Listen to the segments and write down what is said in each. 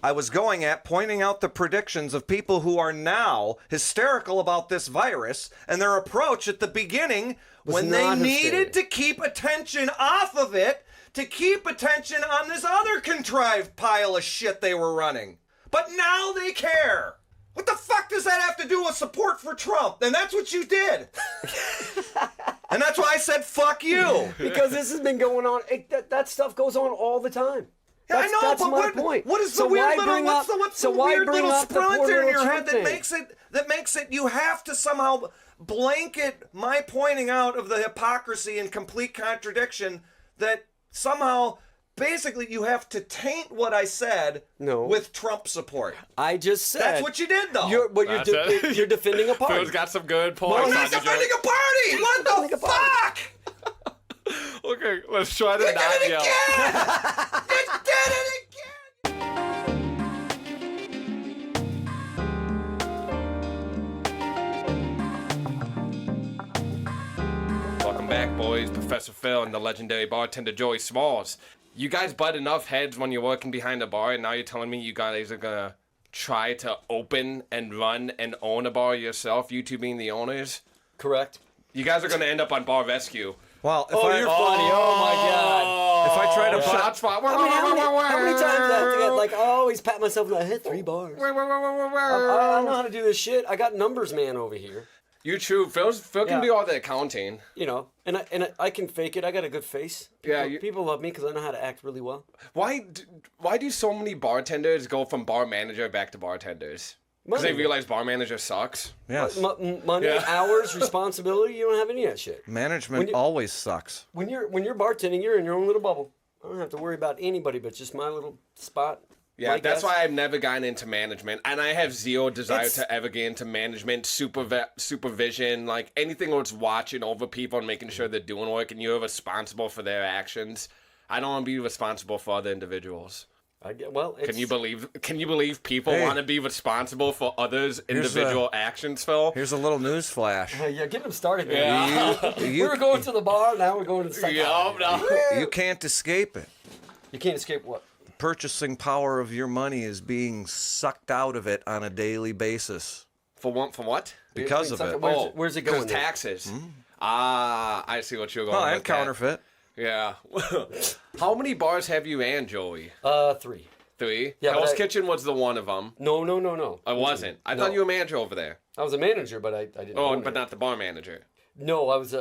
I was going at pointing out the predictions of people who are now hysterical about this virus and their approach at the beginning when they needed to keep attention off of it to keep attention on this other contrived pile of shit they were running. But now they care. What the fuck does that have to do with support for Trump? And that's what you did. And that's why I said fuck you. Because this has been going on. That stuff goes on all the time. I know, that's but my point. What is the weird little splinter in your head that makes it you have to somehow blanket my pointing out of the hypocrisy and complete contradiction that somehow basically you have to taint what I said with Trump support. I just said that's what you did though. You're defending a party. Phil's got some good points. I'm not defending a party. What the fuck? Okay, let's try to not yell. You did it again! Welcome back, boys. Professor Phil and the legendary bartender Joey Smalls. You guys butt enough heads when you're working behind a bar, and now you're telling me you guys are gonna try to open and run and own a bar yourself, you two being the owners? Correct. You guys are gonna end up on Bar Rescue. Well, if you're funny. Oh my god. If I try to shot spot. How many times I always pat myself on the head? 3 bars. I know how to do this shit. I got numbers man over here. You true. Phil can do all the accounting. You know, and I can fake it. I got a good face. People love me because I know how to act really well. Why do so many bartenders go from bar manager back to bartenders? Because they realize bar manager sucks. Yes. Money, hours, responsibility. You don't have any of that shit. Management always sucks. When you're bartending, you're in your own little bubble. I don't have to worry about anybody but just my little spot. Yeah, that's why I've never gotten into management, and I have zero desire to ever get into management, supervision, like anything where it's watching over people and making sure they're doing work, and you're responsible for their actions. I don't want to be responsible for other individuals. Can you believe people want to be responsible for others' individual actions, Phil? Here's a little news flash. Yeah, get them started, man. We were going to the bar, now we're going to the psychiatrist. You can't escape it. You can't escape what? Purchasing power of your money is being sucked out of it on a daily basis. For what? Because of it. Where's it going? Because taxes. I see what you're going with. And counterfeit. Yeah. How many bars have you ran, Joey? 3. 3? Yeah, Hell's Kitchen was the one of them. No. I wasn't. I thought you were a manager over there. I was a manager, but I didn't. Oh, but not the bar manager. No, I was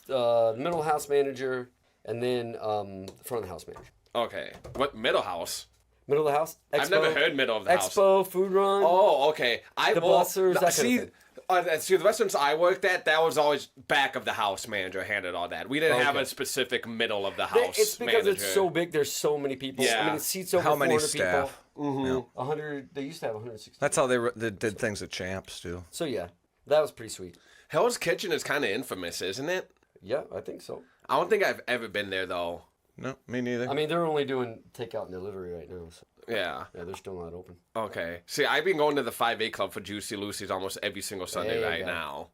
middle house manager, and then front of the house manager. Okay. What, middle house? Middle of the house? Expo, I've never heard middle of the house. Expo, food run. Oh, okay. The bussers, that kind of thing. See, the restaurants I worked at, that was always back of the house manager handled all that. We didn't have a specific middle of the house It's because manager. it's so big, there's so many people. Yeah. I mean, it seats over 400 many staff? people. Yeah. 100, they used to have 160. That's how they did things at Champs, too. So, yeah, that was pretty sweet. Hell's Kitchen is kind of infamous, isn't it? Yeah, I think so. I don't think I've ever been there, though. No, me neither. I mean, they're only doing takeout and delivery right now. So. Yeah. Yeah, they're still not open. Okay. See, I've been going to the 5A Club for Juicy Lucy's almost every single Sunday right now.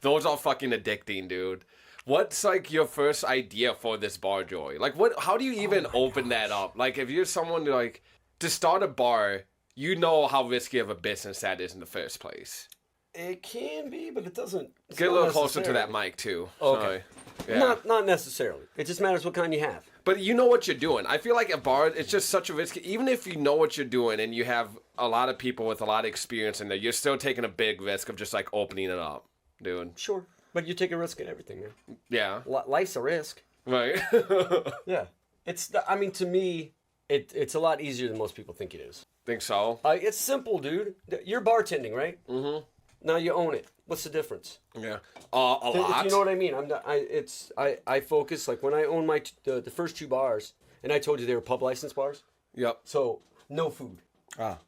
Those are fucking addicting, dude. What's, like, your first idea for this bar, Joey? Like, how do you even open that up? Like, if you're someone, like, to start a bar, you know how risky of a business that is in the first place. It can be, but it doesn't. Get a little closer to that mic, too. Okay. Yeah. Not necessarily. It just matters what kind you have. But you know what you're doing. I feel like a bar, it's just such a risk. Even if you know what you're doing and you have a lot of people with a lot of experience in there, you're still taking a big risk of just, like, opening it up, dude. Sure. But you take a risk in everything, man. Yeah. Life's a risk. Right. Yeah. To me, it's a lot easier than most people think it is. Think so? It's simple, dude. You're bartending, right? Mm-hmm. Now you own it. What's the difference? Yeah. A lot. If you know what I mean. I focus, like when I own the first 2 bars, and I told you they were pub license bars. Yep. So no food. But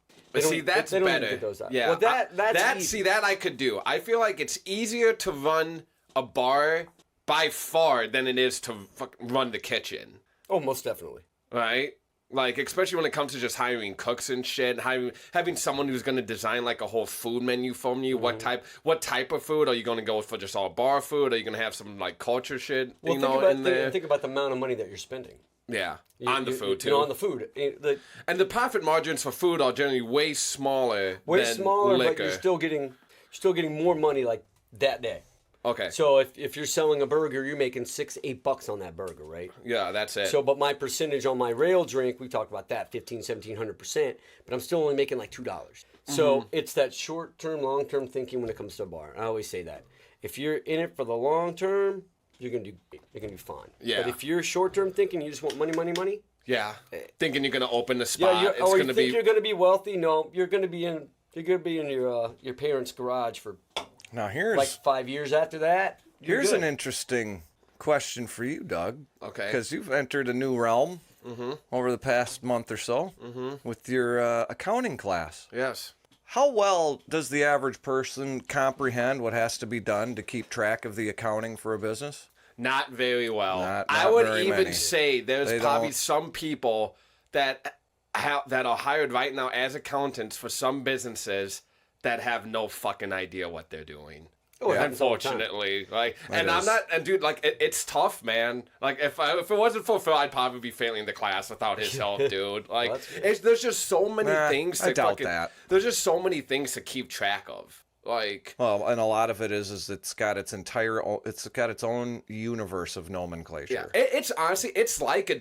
see, that's they don't better. get those out. Yeah. Well, that's easy. See, that I could do. I feel like it's easier to run a bar by far than it is to run the kitchen. Oh, most definitely. Right? Like, especially when it comes to just hiring cooks and shit, having someone who's going to design, like, a whole food menu for you. Mm-hmm. What type of food? Are you going to go for just all bar food? Are you going to have some, like, culture shit, in there? Think about the amount of money that you're spending. Yeah, on the food too. You know, on the food. And the profit margins for food are generally way smaller than smaller, liquor. but you're still getting more money like that day. Okay. So if you're selling a burger, you're making $6-8 on that burger, right? Yeah, that's it. So, but my percentage on my rail drink, we talked about that, 1,700%, but I'm still only making like $2. So it's that short-term, long-term thinking when it comes to a bar. I always say that. If you're in it for the long term, you're gonna do fine. Yeah. But if you're short-term thinking, you just want money. Yeah. Thinking you're gonna open a spot. Yeah. You think you're gonna be wealthy? No, you're gonna be in your parents' garage for Now here's like 5 years after that. Here's an interesting question for you, Doug. Okay. Because you've entered a new realm over the past month or so with your accounting class. Yes. How well does the average person comprehend what has to be done to keep track of the accounting for a business? Not very well. Not I would very even many. say there's They probably don't- some people that are hired right now as accountants for some businesses that have no fucking idea what they're doing. Oh, it happens all the time. Unfortunately, like, It I'm is. not, and dude, like, it's tough, man. Like, if it wasn't for Phil, I'd probably be failing the class without his help, dude. Like, Well, that's good. there's just so many things. I To doubt fucking, that. There's just so many things to keep track of. Like, Well, and a lot of it is it's got its own universe of yeah, nomenclature. it's honestly, it's like a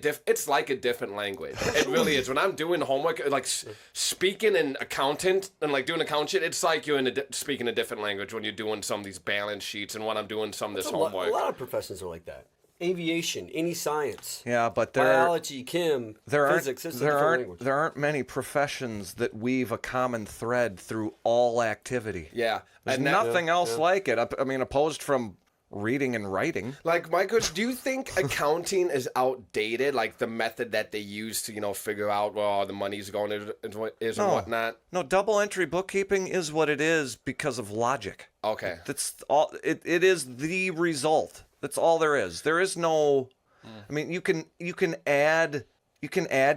different language. It really is. When I'm doing homework, like speaking in accountant and like doing account shit, it's like you're speaking a different language when you're doing some of these balance sheets and when I'm doing some of this homework. A lot of professions are like that. Aviation, any science, Yeah, but biology, chem, physics. It's a different language. there aren't many professions that weave a common thread through all activity. Yeah, There's and nothing else like it. I mean, opposed from reading and writing. Like, Michael, do you think accounting is outdated? Like the method that they use to, figure out where all the money's going and whatnot? No, double entry bookkeeping is what it is because of logic. Okay. That's all. It is the result. That's all there is. There is no. I mean, you can add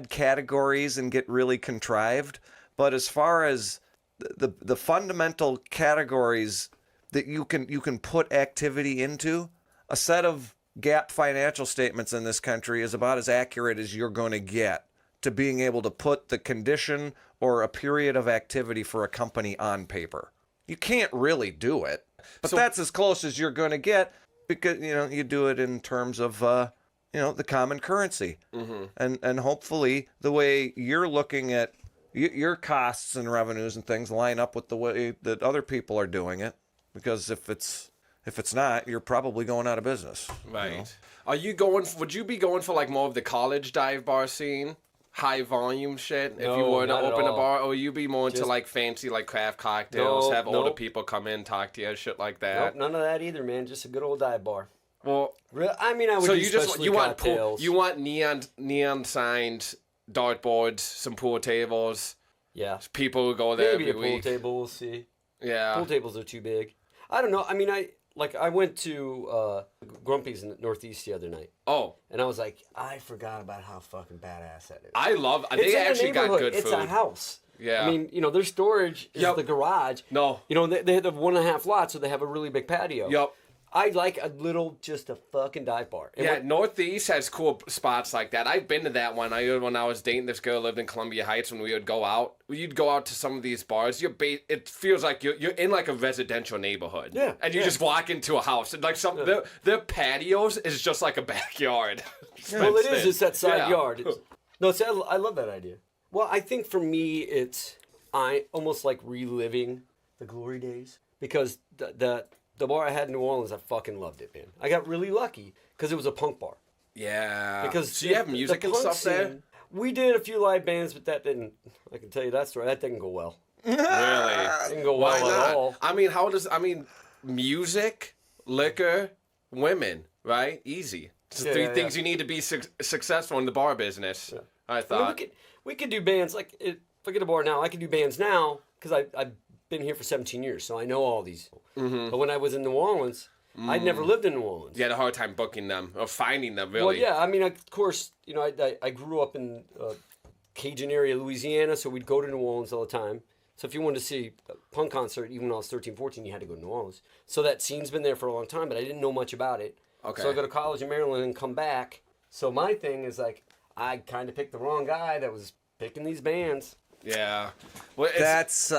categories and get really contrived, but as far as the fundamental categories that you can put activity into, a set of GAAP financial statements in this country is about as accurate as you're going to get to being able to put the condition or a period of activity for a company on paper. You can't really do it, but that's as close as you're going to get because you do it in terms of the common currency, and hopefully the way you're looking at your costs and revenues and things line up with the way that other people are doing it. Because if it's not, you're probably going out of business. Right. Would you be going for like more of the college dive bar scene? High volume shit if you were to not at open a all. bar, or you be more into like fancy like craft cocktails, have older nope. people come in, talk to you, shit like Nope, that. none of that either, man. Just a good old dive bar. Well, I mean, I would so do you just specialty you want cocktails. you want neon signed dartboards, some pool tables. Yeah. People who go there Maybe a every pool week. table. We'll see. Yeah. Pool tables are too big. I don't know. I mean, I went to Grumpy's in the Northeast the other night, Oh, and I was like, I forgot about how fucking badass that is. I love. It's They in a actually got neighborhood. good It's food. a house. Yeah. I mean, their storage is Yep. the garage. No. They have 1.5 lots, so they have a really big patio. Yep. I like just a fucking dive bar. And Yeah, what- Northeast has cool spots like that. I've been to that one. When I was dating this girl who lived in Columbia Heights, when we would go out, you'd go out to some of these bars. It feels like you're in like a residential neighborhood. Yeah, and you yeah. just walk into a house. And like their patios is just like a backyard. Well, it is. It's that side Yeah. yard. I love that idea. Well, I think for me, it's almost like reliving the glory days because the bar I had in New Orleans, I fucking loved it, man. I got really lucky because it was a punk bar. Yeah. Because so you have music and punk stuff there? scene- We did a few live bands, but that didn't. I can tell you that story. That didn't go well. Really? Didn't go Why well at not? all. I mean, music, liquor, women, right? Easy. It's the Yeah, three yeah, things you need to be successful in the bar business. I I mean, thought. we could do bands like forget a bar now. I can do bands now because I've been here for 17 years, so I know all these. Mm-hmm. But when I was in New Orleans, I'd never lived in New Orleans. You had a hard time booking them or finding them, really. Well, yeah. I mean, of course, I grew up in Cajun area, Louisiana, so we'd go to New Orleans all the time. So if you wanted to see a punk concert, even when I was 13, 14, you had to go to New Orleans. So that scene's been there for a long time, but I didn't know much about it. Okay. So I go to college in Maryland and come back. So my thing is like, I kind of picked the wrong guy that was picking these bands. Yeah. Well, That's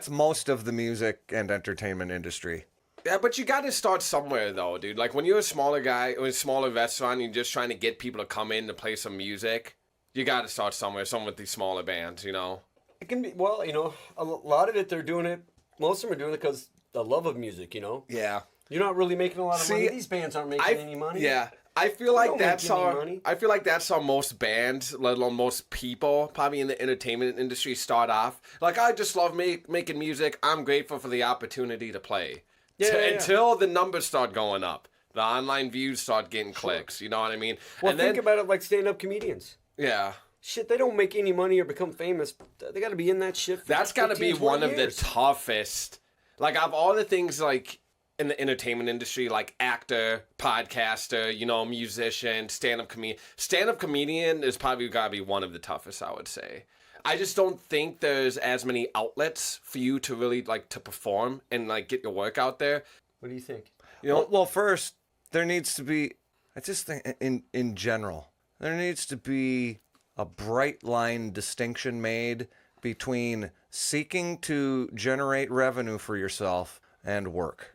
most of the music and entertainment industry. Yeah, but you got to start somewhere, though, dude. Like, when you're a smaller guy or a smaller restaurant and you're just trying to get people to come in to play some music, you got to start somewhere, some with these smaller bands, you know? It can be, well, you know, a lot of it, they're doing it, most of them are doing it because the love of music, you know? Yeah. You're not really making a lot of money. These bands aren't making any money. Yeah. I feel like that's how most bands, let alone most people, probably in the entertainment industry, start off. Like, I just love making music. I'm grateful for the opportunity to play. Until the numbers start going up. The online views start getting clicks. You know what I mean? Well, and think about it like stand-up comedians. Yeah. Shit, they don't make any money or become famous. They got to be in that shit for That's got to be 15, one 20 of the years. toughest. Like, of all the things, like, in the entertainment industry, like actor, podcaster, you know, musician, stand-up comedian. Stand-up comedian is probably got to be one of the toughest, I would say. I just don't think there's as many outlets for you to really, like, to perform and, like, get your work out there. What do you think? You know, Well, first, there needs to be, I just think in general, there needs to be a bright line distinction made between seeking to generate revenue for yourself and work.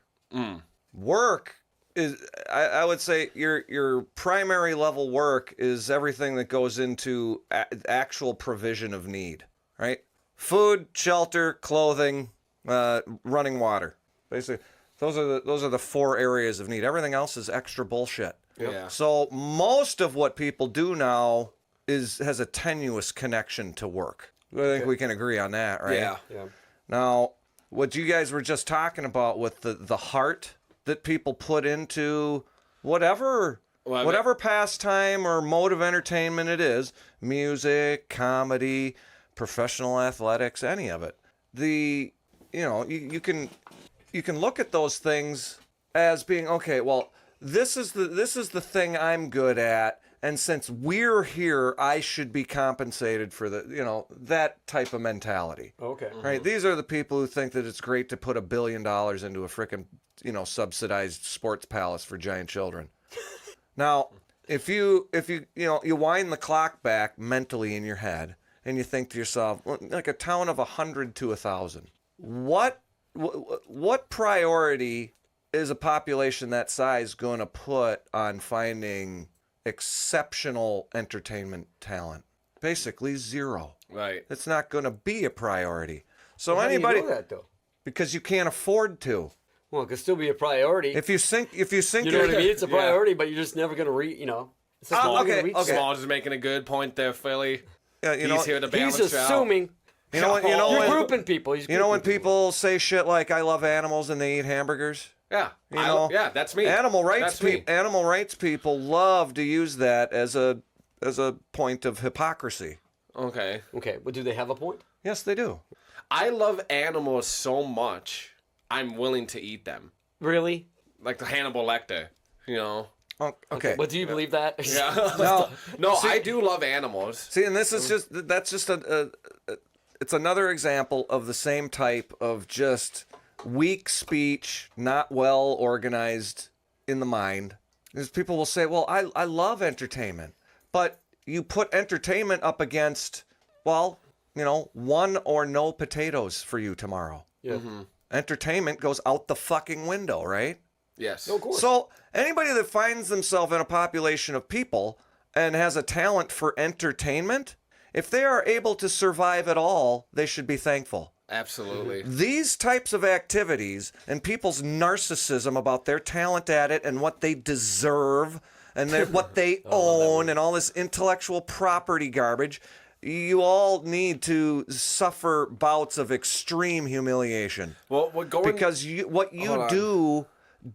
Work is, I would say, your primary level work is everything that goes into actual provision of need, right? Food, shelter, clothing, running water. Basically, those are the 4 areas of need. Everything else is extra bullshit. Yeah. So most of what people do now has a tenuous connection to work. I think we can agree on that, right? Yeah. Now, what you guys were just talking about with the heart that people put into whatever pastime or mode of entertainment it is, music, comedy, professional athletics, any of it. You can look at those things as being, okay, well, this is the thing I'm good at, and since we're here, I should be compensated for that type of mentality. Okay. Right? These are the people who think that it's great to put $1 billion into a frickin', subsidized sports palace for giant children. Now, if you wind the clock back mentally in your head and you think to yourself, like a town of 100 to 1,000, what priority is a population that size going to put on finding exceptional entertainment talent? Basically 0. Right. It's not going to be a priority. So How anybody, do you know that, though? because you can't afford to. Well, it could still be a priority. If you sink, you know what I mean? It's a priority, but you're just never going to reach, It's just never gonna reach that. Smalls is making a good point there, Philly. He's here to balance He's assuming. You know, You're when, grouping people. when people say shit like "I love animals" and they eat hamburgers. Yeah. That's me. Animal rights That's me. people love to use that as a point of hypocrisy. Okay. Okay, but do they have a point? Yes, they do. I love animals so much, I'm willing to eat them. Really? Like the Hannibal Lecter, Oh, okay. But do you believe that? Yeah. No, I do love animals. See, and this is that's just it's another example of the same type of just weak speech, not well organized in the mind. Because people will say, well, I love entertainment. But you put entertainment up against, one or no potatoes for you tomorrow. Yeah. Mm-hmm. Entertainment goes out the fucking window, right? Yes. Of course. So anybody that finds themselves in a population of people and has a talent for entertainment, if they are able to survive at all, they should be thankful. Absolutely. These types of activities and people's narcissism about their talent at it and what they deserve and what they own and all this intellectual property garbage, you all need to suffer bouts of extreme humiliation. Well, because what you do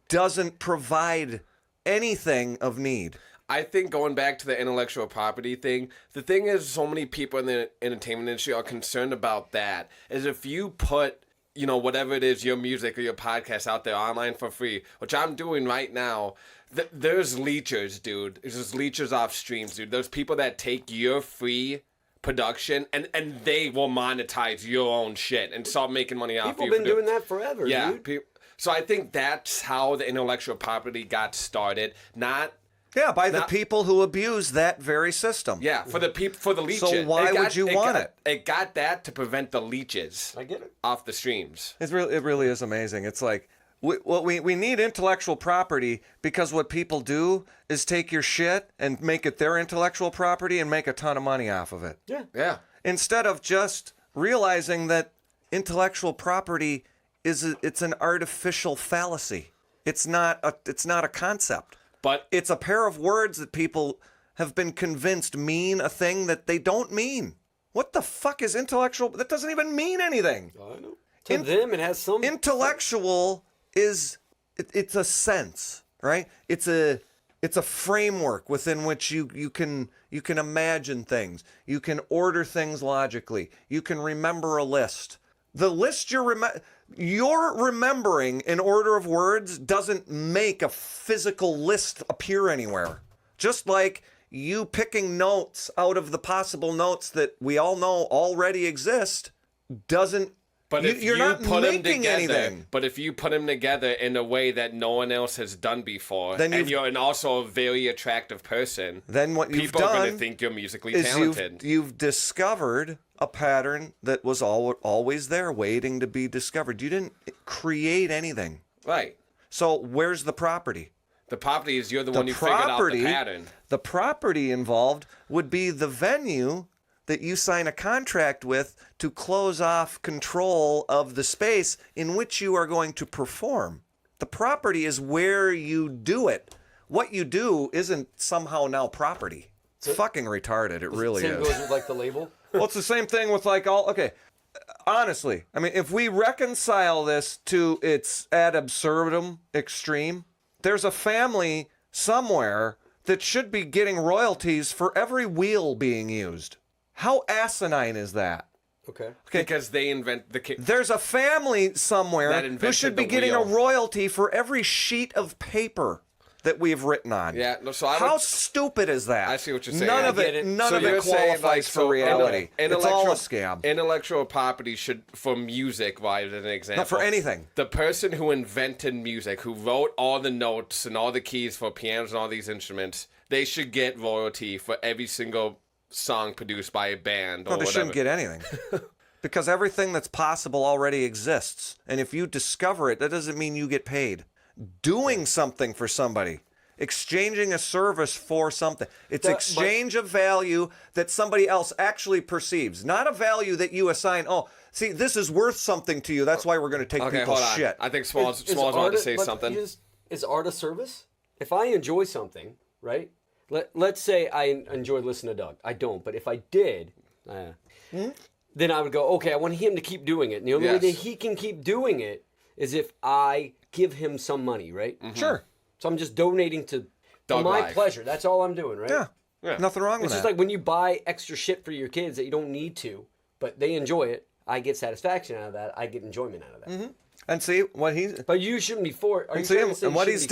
doesn't provide anything of need. I think going back to the intellectual property thing, the thing is so many people in the entertainment industry are concerned about that, is if you put, whatever it is, your music or your podcast out there online for free, which I'm doing right now, there's leechers, dude. There's leechers off streams, dude. There's people that take your free production and they will monetize your own shit and start making money off you. People been doing that forever, dude. So I think that's how the intellectual property got started. Not Yeah, by the people who abuse that very system. Yeah, for the leeches. So why would you want it? It got that to prevent the leeches. I get it. Off the streams. It really is amazing. It's like we need intellectual property because what people do is take your shit and make it their intellectual property and make a ton of money off of it. Yeah. Instead of just realizing that intellectual property it's an artificial fallacy. It's not a concept. But It's a pair of words that people have been convinced mean a thing that they don't mean. What the fuck is intellectual? That doesn't even mean anything. I know. To them, it has some... Intellectual is it's a sense, right? It's a framework within which you can imagine things. You can order things logically. You can remember a list. The list you're remembering in order of words doesn't make a physical list appear anywhere. Just like you picking notes out of the possible notes that we all know already exist doesn't. But You're not making anything. But if you put them together in a way that no one else has done before, and you're also a very attractive person, then what you've people are going done to think you're musically is talented. you've discovered a pattern that was always there, waiting to be discovered. You didn't create anything. Right. So where's the property? The property is you're the one who figured out the pattern. The property involved would be the venue that you sign a contract with to close off control of the space in which you are going to perform. The property is where you do it. What you do isn't somehow now property. It's fucking retarded. It really Same is. goes with like the label. Well, it's the same thing with like honestly, I mean, if we reconcile this to its ad absurdum extreme, there's a family somewhere that should be getting royalties for every wheel being used. How asinine is that? Okay. Because they invent There's a family somewhere that who invented should be the getting wheel. a royalty for every sheet of paper that we've written on. Yeah, no, so How stupid is that? I see what you're saying. None I of get it it. none So of you're it saying, qualifies for reality. It's all a scam. Intellectual property should, for music, as an example. Not for anything. The person who invented music, who wrote all the notes and all the keys for pianos and all these instruments, they should get royalty for every single song produced by a band or No, they whatever. shouldn't get anything. Because everything that's possible already exists. And if you discover it, that doesn't mean you get paid. Doing something for somebody. Exchanging a service for something. It's exchange of value that somebody else actually perceives. Not a value that you assign. Oh, see, this is worth something to you. That's why we're going to take people's hold on. shit. I think Smalls wanted to say something. Is art a service? If I enjoy something, right? Let's say I enjoy listening to Doug. I don't, but if I did, then I would go, okay, I want him to keep doing it. And the only way that he can keep doing it is if I give him some money, right? Mm-hmm. Sure. So I'm just donating to Doug my Life. pleasure. That's all I'm doing, right? Yeah. Nothing wrong with It's that. just like when you buy extra shit for your kids that you don't need to, but they enjoy it. I get satisfaction out of that. I get enjoyment out of that. Mm-hmm. And see, what he's... But you shouldn't be forced. And see, and what he's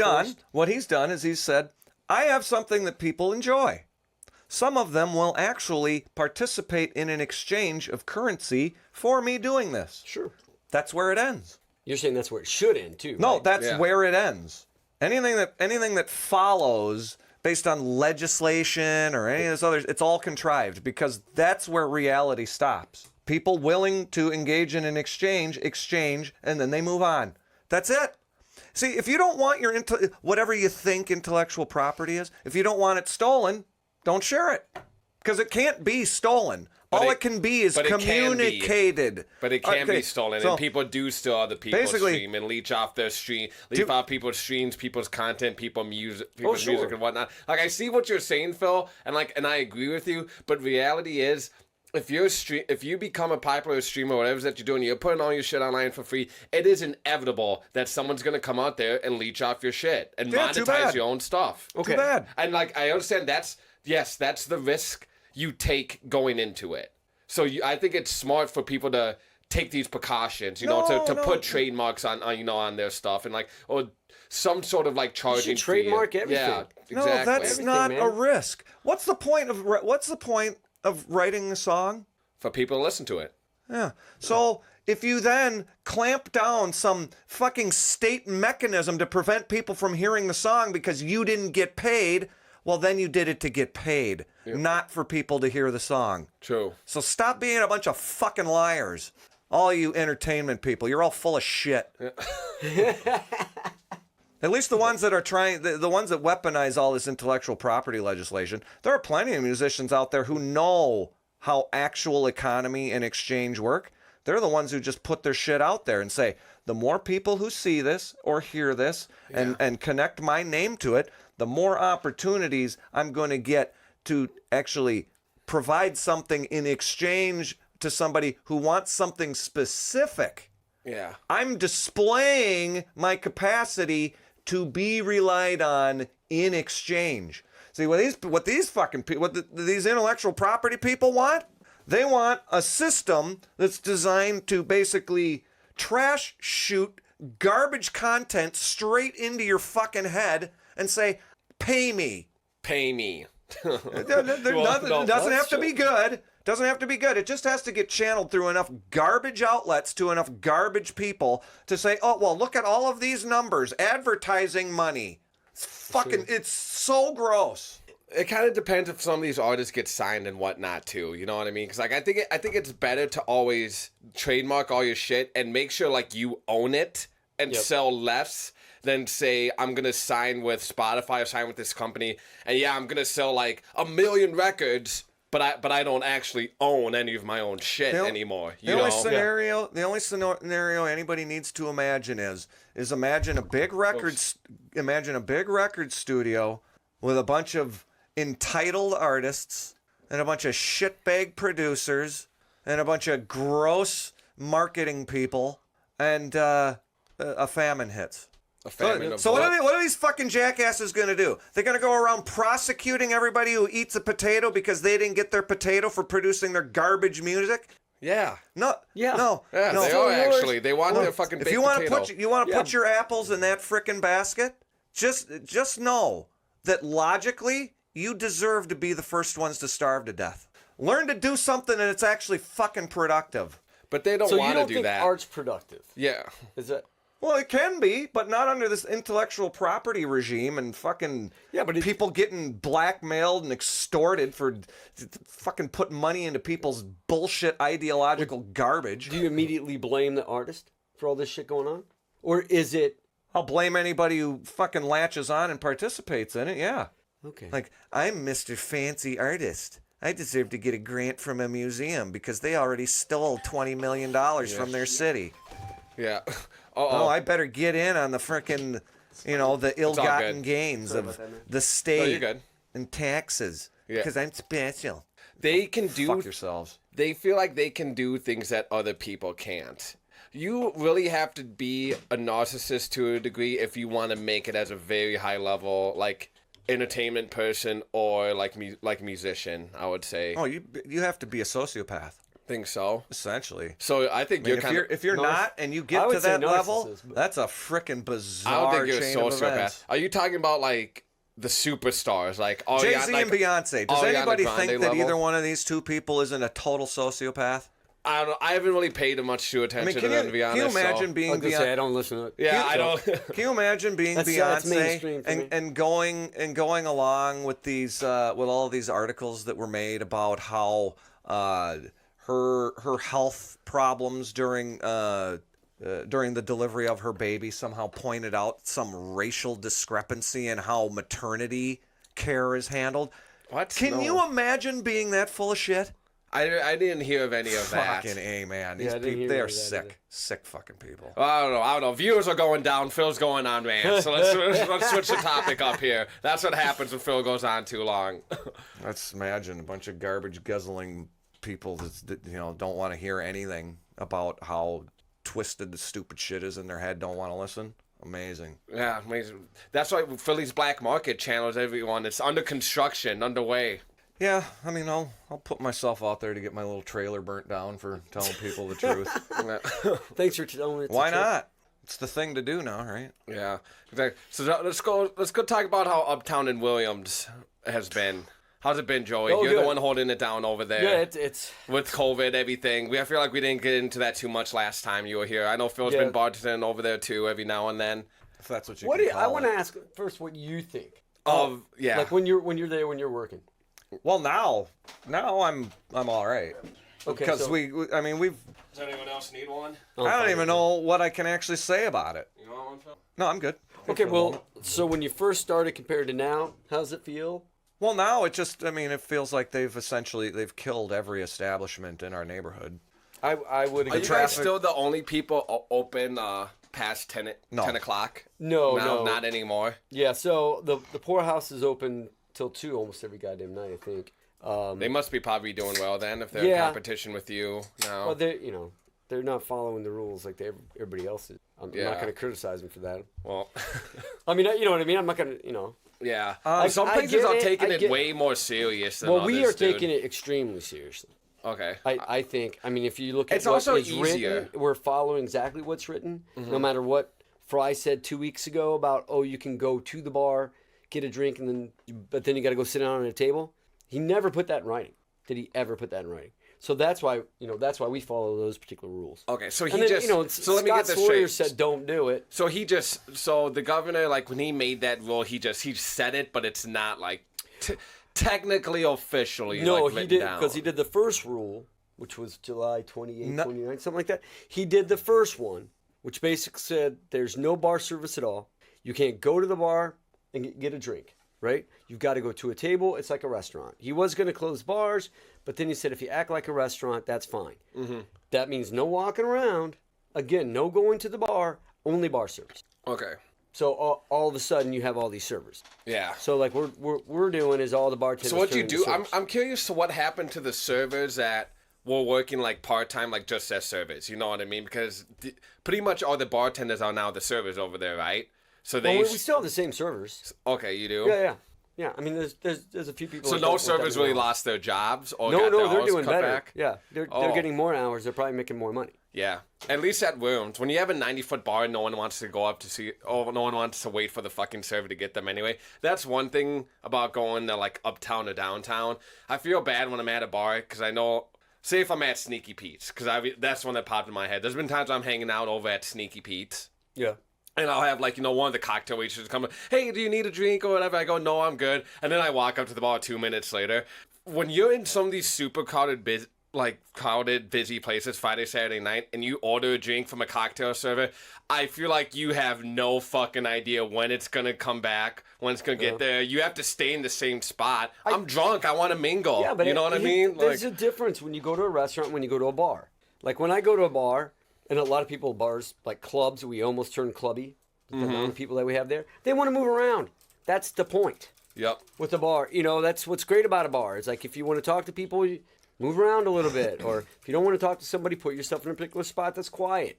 done is he's said, I have something that people enjoy. Some of them will actually participate in an exchange of currency for me doing this. Sure. That's where it ends. You're saying that's where it should end, too. No, right? that's where it ends. Anything that follows based on legislation or any of this others, it's all contrived because that's where reality stops. People willing to engage in an exchange, and then they move on. That's it. See, if you don't want your whatever you think intellectual property is, if you don't want it stolen, don't share it. Because it can't be stolen. All it can be is communicated. But it can be stolen, so and people do steal other people's stream and leech off their stream, off people's streams, people's content, people's music and whatnot. Like, I see what you're saying, Phil, and I agree with you. But reality is, if you become a popular streamer, whatever that you're doing, you're putting all your shit online for free, it is inevitable that someone's gonna come out there and leach off your shit and monetize your own stuff. Okay. Too bad. And I understand that's the risk you take going into it. So I think it's smart for people to take these precautions, to put trademarks on their stuff and or some sort of charging. You should trademark everything. Yeah, exactly. No, that's not man. a risk. What's the point of writing a song? For people to listen to it. Yeah. So if you then clamp down some fucking state mechanism to prevent people from hearing the song because you didn't get paid, well, then you did it to get paid, not for people to hear the song. True. So stop being a bunch of fucking liars. All you entertainment people, you're all full of shit. At least the ones that are trying, the ones that weaponize all this intellectual property legislation, there are plenty of musicians out there who know how actual economy and exchange work. They're the ones who just put their shit out there and say, the more people who see this or hear this and connect my name to it, the more opportunities I'm going to get to actually provide something in exchange to somebody who wants something specific. Yeah. I'm displaying my capacity to be relied on in exchange. See, what these fucking people, these intellectual property people want? They want a system that's designed to basically trash shoot garbage content straight into your fucking head and say, pay me. Pay me. It doesn't have to be good. Doesn't have to be good. It just has to get channeled through enough garbage outlets to enough garbage people to say, oh, well, look at all of these numbers. Advertising money. It's so gross. It kind of depends if some of these artists get signed and whatnot too. You know what I mean? Because like I think it's better to always trademark all your shit and make sure like you own it and sell less than say I'm gonna sign with Spotify or sign with this company and I'm gonna sell like 1 million records. But I don't actually own any of my own shit anymore. The only scenario anybody needs to imagine is imagine a big record studio with a bunch of entitled artists and a bunch of shitbag producers and a bunch of gross marketing people and a famine hits. So what are these fucking jackasses going to do? They're going to go around prosecuting everybody who eats a potato because they didn't get their potato for producing their garbage music? Yeah. No. Yeah, they are actually. They want their fucking baked potato. If you want to put your apples in that frickin' basket, just know that logically you deserve to be the first ones to starve to death. Learn to do something that's actually fucking productive. But they don't want to do that. So you don't think art's productive? Yeah. Is that... Well, it can be, but not under this intellectual property regime and fucking people getting blackmailed and extorted for fucking putting money into people's bullshit ideological garbage. Do you immediately blame the artist for all this shit going on? Or is it... I'll blame anybody who fucking latches on and participates in it, yeah. Okay. Like, I'm Mr. Fancy Artist. I deserve to get a grant from a museum because they already stole $20 million from their city. Yeah. Oh, I better get in on the frickin', the ill-gotten gains of the state and taxes because I'm special. They can do... Fuck yourselves. They feel like they can do things that other people can't. You really have to be a narcissist to a degree if you want to make it as a very high level, like, entertainment person or like musician, I would say. Oh, you have to be a sociopath. Think so? Essentially. So I think if you're not and you get to that level, that's a frickin' bizarre I don't think you're a chain of events. Are you talking about like the superstars, like Jay-Z and Beyonce? Does anybody think that either one of these two people isn't a total sociopath? I don't know. I haven't really paid much attention to them, to be honest. Can you imagine being Beyonce? I don't listen to it. Yeah, I don't. Can you imagine being Beyonce and going along with these with all of these articles that were made about how her health problems during the delivery of her baby somehow pointed out some racial discrepancy in how maternity care is handled? What? Can you imagine being that full of shit? I didn't hear of any of that. Fucking A, man. These people, they are sick. Sick fucking people. Well, I don't know. Viewers are going down. Phil's going on, man. So let's switch the topic up here. That's what happens when Phil goes on too long. Let's imagine a bunch of garbage guzzling people that don't want to hear anything about how twisted the stupid shit is in their head, don't want to listen. Amazing. Yeah, amazing. That's why Philly's Black Market channels everyone. It's under construction, underway. Yeah, I mean, I'll put myself out there to get my little trailer burnt down for telling people the truth. Thanks for telling me. Why not? It's the thing to do now, right? Yeah, exactly. So let's go talk about how Uptown in Williams has been. How's it been, Joey? You're the one holding it down over there. Yeah, it's with COVID, everything. I feel like we didn't get into that too much last time you were here. I know Phil's been bartending over there too every now and then. If that's what you. I want to ask first what you think. Like when you're there, when you're working. Well, now I'm all right. Okay, Because so- we've. Does anyone else need one? I don't even know what I can actually say about it. You want one, Phil? No, I'm good. Okay, well, so when you first started compared to now, how's it feel? Well, now it just. It feels like they've killed every establishment in our neighborhood. I would Are agree. you guys still the only people open past 10 o'clock? No. Not anymore. Yeah, so the poorhouse is open till 2 almost every goddamn night, I think. They must be probably doing well then if they're in competition with you now. Well, they're not following the rules like everybody else is. I'm not going to criticize them for that. Well, I mean, you know what I mean? I'm not going to, yeah. Some I places get are it, taking I it get- way more serious than Well, others, we are dude. taking it extremely seriously. Okay. I think. I mean, if you look at It's what also is easier. written, we're following exactly what's written. No matter what Fry said 2 weeks ago about, you can go to the bar, get a drink, but then you got to go sit down at a table. He never put that in writing. Did he ever put that in writing? So that's why we follow those particular rules. Okay, so And then, so let me get Scott this Sawyer straight. said don't do it. So so the governor, like when he made that rule, he said it, but it's not like technically officially No, like, he written did down. because he did the first rule, which was July 28, No. 29, something like that. He did the first one, which basically said there's no bar service at all. You can't go to the bar and get a drink, right? You've got to go to a table. It's like a restaurant. He was going to close bars, but then he said if you act like a restaurant, that's fine. Mm-hmm. That means no walking around. Again, no going to the bar, only bar service. Okay. So all of a sudden you have all these servers. Yeah. So like we're doing is all the bartenders. So what you turning to do? servers. I'm curious to what happened to the servers that were working like part time, like just as servers. You know what I mean? Because pretty much all the bartenders are now the servers over there, right? So they. Well, we still have the same servers. Okay, you do. Yeah. I mean, there's a few people. So that no don't work servers that really many hours. lost their jobs or No, got their they're hours doing cut better. back? Yeah, they're getting more hours. They're probably making more money. Yeah, at least at rooms. When you have a 90-foot bar, no one wants to go up to see. Oh, no one wants to wait for the fucking server to get them anyway. That's one thing about going to like uptown or downtown. I feel bad when I'm at a bar because I know. Say if I'm at Sneaky Pete's, because that's one that popped in my head. There's been times I'm hanging out over at Sneaky Pete's. Yeah. And I'll have, like, one of the cocktail waitresses come, hey, do you need a drink or whatever? I go, no, I'm good. And then I walk up to the bar 2 minutes later. When you're in some of these super crowded, busy places Friday, Saturday night, and you order a drink from a cocktail server, I feel like you have no fucking idea when it's going to come back, when it's going to get there. You have to stay in the same spot. I'm drunk. I want to mingle. Yeah, but you know what I mean? There's a difference when you go to a restaurant and when you go to a bar. Like when I go to a bar, and a lot of people bars, like clubs, we almost turn clubby. The amount of people that we have there, they want to move around. That's the point. Yep. With the bar, that's what's great about a bar. It's like if you want to talk to people, you move around a little bit, or if you don't want to talk to somebody, put yourself in a particular spot that's quiet.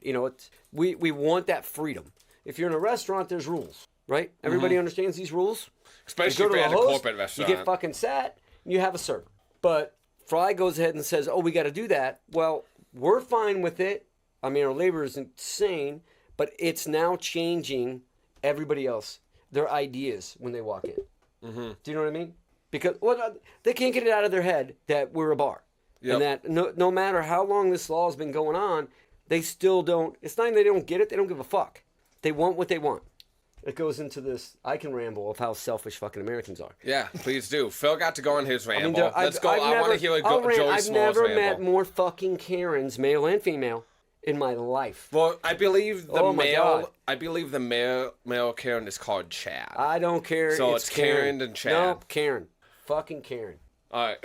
We want that freedom. If you're in a restaurant, there's rules, right? Everybody understands these rules. Especially if you're at a corporate restaurant. You get fucking sat, and you have a server. But Fry goes ahead and says, we got to do that. Well, we're fine with it. I mean, our labor is insane, but it's now changing everybody else, their ideas when they walk in. Mm-hmm. Do you know what I mean? Because they can't get it out of their head that we're a bar. Yep. And that no matter how long this law has been going on, they still don't, it's not even they don't get it, they don't give a fuck. They want what they want. It goes into this, I can ramble of how selfish fucking Americans are. Yeah, please do. Phil got to go on his ramble. Let's go. I've I want to hear Joey I've Small's never ramble. met more fucking Karens, male and female, in my life. Well, I believe the Oh my God. male Karen is called Chad. I don't care. So it's Karen and Chad. No, Karen. Fucking Karen. All right.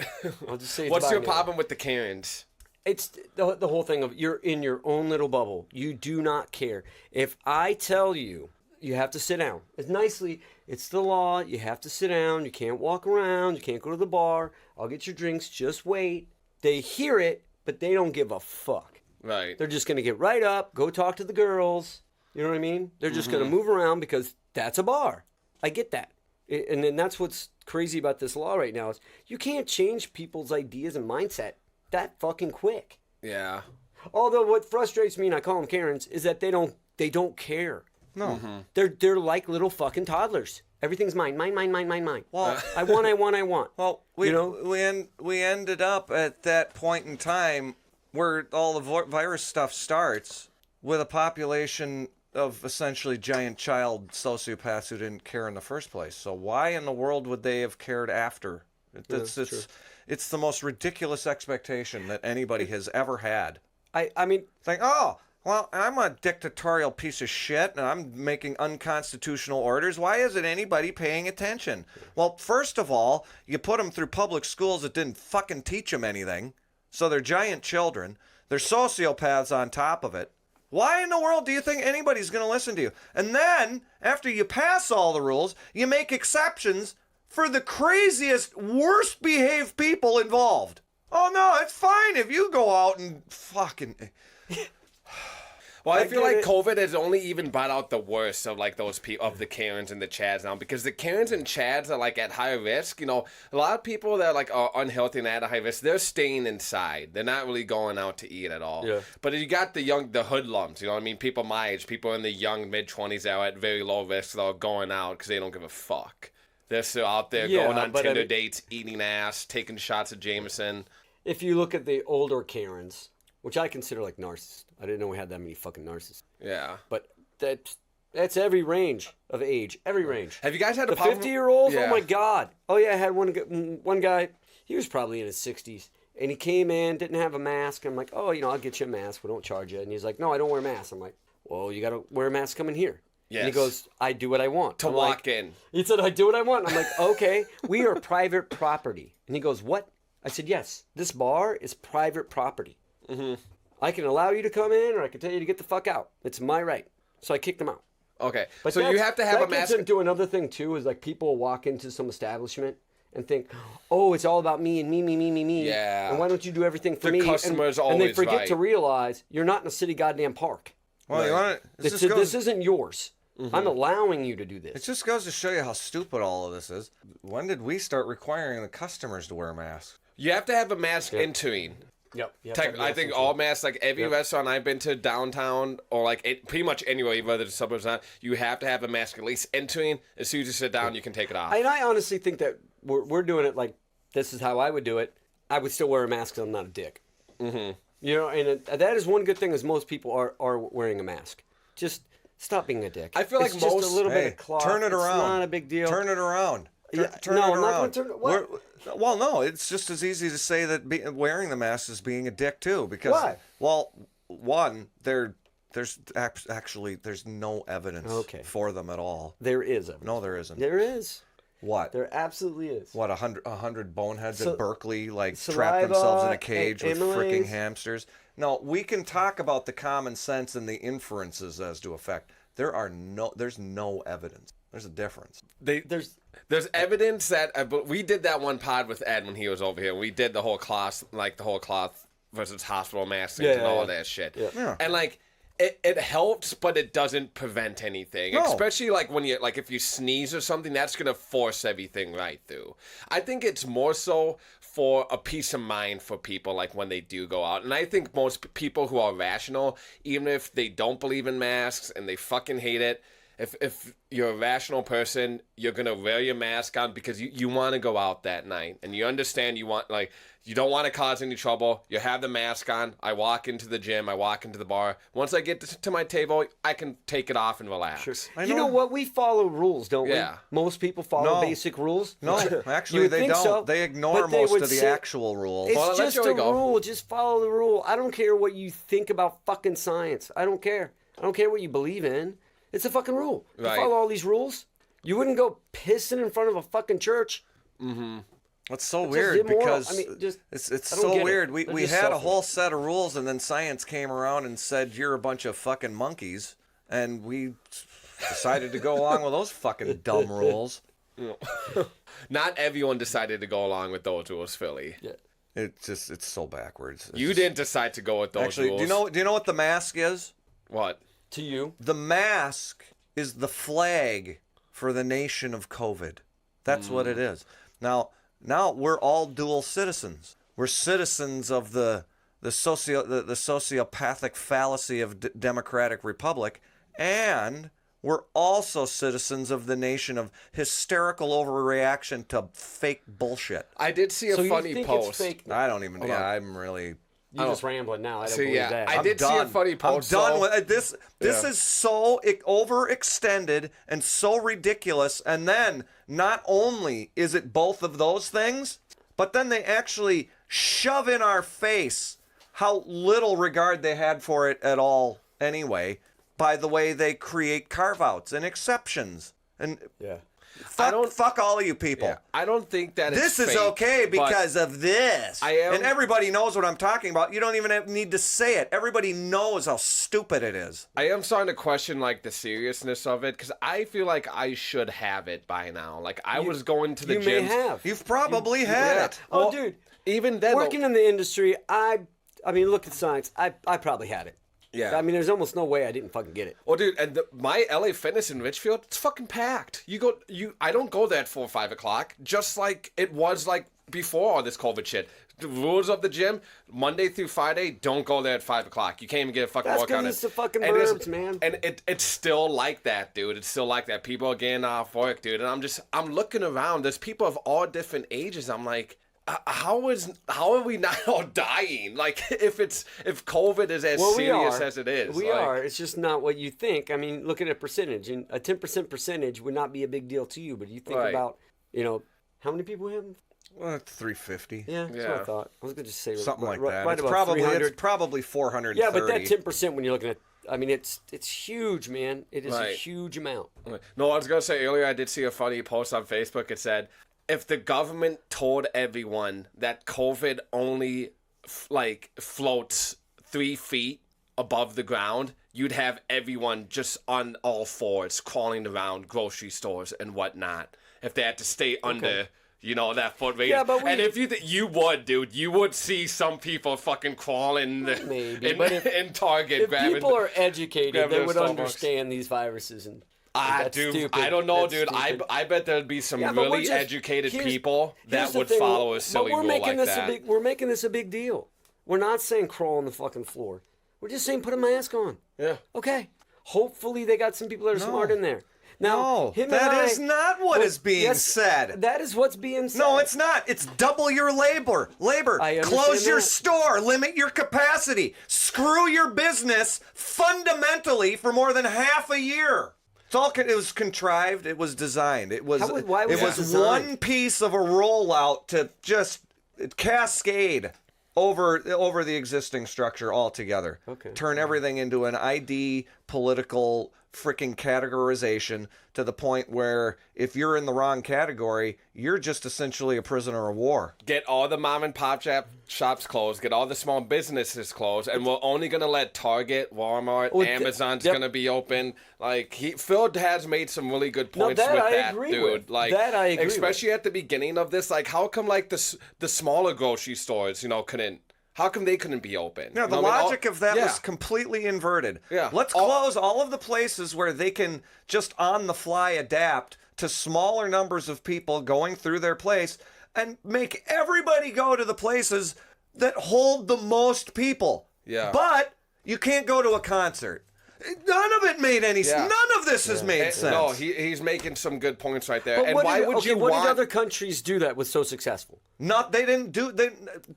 I'll just say it's What's your by name. problem with the Karens? It's the whole thing of you're in your own little bubble. You do not care. If I tell you, you have to sit down. It's the law. You have to sit down. You can't walk around. You can't go to the bar. I'll get your drinks. Just wait. They hear it, but they don't give a fuck. Right. They're just going to get right up, go talk to the girls. You know what I mean? They're just going to move around because that's a bar. I get that. And then that's what's crazy about this law right now is you can't change people's ideas and mindset that fucking quick. Yeah. Although what frustrates me, and I call them Karens, is that they don't care. No. They're like little fucking toddlers. Everything's mine. Well, I want. Well, we ended up at that point in time where all the virus stuff starts with a population of essentially giant child sociopaths who didn't care in the first place. So why in the world would they have cared after? It's the most ridiculous expectation that anybody has ever had. I mean, Think, oh, well, I'm a dictatorial piece of shit and I'm making unconstitutional orders. Why isn't anybody paying attention? Well, first of all, you put them through public schools that didn't fucking teach them anything. So they're giant children. They're sociopaths on top of it. Why in the world do you think anybody's going to listen to you? And then, after you pass all the rules, you make exceptions for the craziest, worst behaved people involved. Oh no, it's fine if you go out and fucking... Well, I feel like COVID has only even brought out the worst of like those people, of the Karens and the Chads now, because the Karens and Chads are like at high risk. You know, a lot of people that like are unhealthy and at a high risk, they're staying inside. They're not really going out to eat at all. Yeah. But you got the hoodlums, you know what I mean? People my age, people in the young mid-20s that are at very low risk, that are going out because they don't give a fuck. They're still out there going on Tinder dates, eating ass, taking shots of Jameson. If you look at the older Karens, which I consider like narcissists. I didn't know we had that many fucking narcissists. Yeah. But that's every range of age. Every range. Have you guys had the a problem? 50-year-olds? Yeah. Oh my God. Oh yeah, I had one guy, he was probably in his 60s. And he came in, didn't have a mask. I'm like, oh, I'll get you a mask. We don't charge you. And he's like, no, I don't wear masks. I'm like, well, you got to wear a mask coming here. Yes. And he goes, I do what I want. I'm walk in. He said, I do what I want. I'm like, okay, we are private property. And he goes, what? I said, yes, this bar is private property. Mm-hmm. I can allow you to come in, or I can tell you to get the fuck out. It's my right. So I kicked him out. Okay, But so you have to have a that mask. gets into another thing too. Is like people walk into some establishment and think, oh, it's all about me and me. Yeah. And why don't you do everything for The me? customer's and always they forget right. to realize you're not in a city goddamn park. Well, you want to... This isn't yours. Mm-hmm. I'm allowing you to do this. It just goes to show you how stupid all of this is. When did we start requiring the customers to wear masks? You have to have a mask entering. Yep. I think all masks, like every restaurant I've been to downtown, or like pretty much anywhere, whether the suburbs or not, you have to have a mask at least entering. As soon as you sit down, you can take it off. And I honestly think that we're doing it like this is how I would do it. I would still wear a mask because I'm not a dick. Mm-hmm. And that is one good thing is most people are wearing a mask. Just stop being a dick. I feel like it's just a little bit of cloth. Turn it around. It's not a big deal. Turn it around. Turn it I'm around. not going to turn it. What? Well, no, it's just as easy to say that wearing the mask is being a dick too. Because, Why? Well, one, there's no evidence for them at all. There is evidence. No, there isn't. There is. What? There absolutely is. What, 100 boneheads at Berkeley trapped saliva, themselves in a cage with amylase. freaking hamsters? No, we can talk about the common sense and the inferences as to effect. There's no evidence. There's a difference. There's evidence that we did that one pod with Ed when he was over here. We did the whole cloth versus hospital masks and all that shit. Yeah. And like it helps, but it doesn't prevent anything. No. Especially like when you if you sneeze or something, that's gonna force everything right through. I think it's more so for a peace of mind for people like when they do go out. And I think most people who are rational, even if they don't believe in masks and they fucking hate it, if you're a rational person, you're going to wear your mask on because you want to go out that night. And you understand you don't want to cause any trouble. You have the mask on. I walk into the gym. I walk into the bar. Once I get to my table, I can take it off and relax. Sure. You know what? We follow rules, don't we? Yeah. Most people follow basic rules. No, actually they don't. So, they ignore most of the actual rules. It's just a rule. Just follow the rule. I don't care what you think about fucking science. I don't care. I don't care what you believe in. It's a fucking rule. You follow all these rules. You wouldn't go pissing in front of a fucking church. Mm-hmm. It's so weird because it's so weird. We had a whole set of rules, and then science came around and said you're a bunch of fucking monkeys, and we decided to go along with those fucking dumb rules. Not everyone decided to go along with those rules, Philly. Yeah. It's so backwards. You didn't decide to go with those rules. Do you know what the mask is? What? To you? The mask is the flag for the nation of COVID. That's what it is. Now we're all dual citizens. We're citizens of the sociopathic fallacy of democratic republic, and we're also citizens of the nation of hysterical overreaction to fake bullshit. I did see a funny post. It's fake now? I don't even. I'm really. You're just rambling now. I don't See, believe yeah, that. I did see a funny post. I'm done though. with it. This is so overextended and so ridiculous. And then not only is it both of those things, but then they actually shove in our face how little regard they had for it at all anyway, by the way they create carve-outs and exceptions. And fuck all of you people. Yeah, I don't think that This it's is fake, okay because of this. And everybody knows what I'm talking about. You don't even need to say it. Everybody knows how stupid it is. I am starting to question like the seriousness of it because I feel like I should have it by now. Like I was going to the You gym. may have. You've probably had it. Oh, Well, dude. Even then, Working in the industry, I mean, look at science. I probably had it. Yeah. I mean, there's almost no way I didn't fucking get it. well, dude, and my LA Fitness in Richfield, it's fucking packed. I don't go there at 4 or 5 o'clock, just like it was like before all this COVID shit. The rules of the gym, Monday through Friday, don't go there at 5 o'clock. You can't even get a fucking That's workout in. because it's the fucking And burbs, man. And it's still like that, dude. It's still like that. People are getting off work, dude. And I'm looking around. There's people of all different ages. I'm like, how are we not all dying? Like if COVID is as serious as it is. We are. It's just not what you think. I mean, look at a percentage, and a 10% percentage would not be a big deal to you. But you think about, how many people have? Well, it's 350. Yeah, that's what I thought. I was going to just say Something like that. Right It's about 300. it's probably 430. Yeah, but that 10% when you're looking at, I mean, it's huge, man. It is a Right. huge amount. No, I was gonna say earlier. I did see a funny post on Facebook. It said, if the government told everyone that COVID only floats 3 feet above the ground, you'd have everyone just on all fours crawling around grocery stores and whatnot. If they had to stay under, that foot radius. Yeah, but and if you would, dude, you would see some people fucking crawling in Target. If grabbing, people are educated, grabbing they their would Starbucks. understand these viruses and. Dude, stupid. I don't know, That's dude. stupid. I bet there'd be some Yeah, but really here's- educated people here's that the would thing, follow a silly rule like that. We're making this a big deal. We're not saying crawl on the fucking floor. We're just saying put a mask on. Yeah. Okay. Hopefully they got some people that are smart in there. Now, No, that is not what is being said. That is what's being said. No, it's not. It's double your labor. I understand Close your that. store. Limit your capacity. Screw your business fundamentally for more than half a year. It was contrived. It was designed. It was. Why was it was designed? one piece of a rollout to just cascade over the existing structure altogether. Okay. Turn everything into an ID political freaking categorization to the point where if you're in the wrong category, you're just essentially a prisoner of war. Get all the mom and pop shops closed. Get all the small businesses closed, and we're only gonna let Target, Walmart, Amazon's gonna be open. Like Phil has made some really good points that with I that, agree dude. with. Like That I agree especially at the beginning of this. Like, how come like the smaller grocery stores, couldn't? How come they couldn't be open? No, the I mean, logic of that was completely inverted. Yeah. Let's close all of the places where they can just on the fly adapt to smaller numbers of people going through their place and make everybody go to the places that hold the most people. Yeah. But you can't go to a concert. None of it made any sense. None of this has made sense. No, he's making some good points right there. But And what why did, would okay, you what want? did other countries do that was so successful? They didn't do.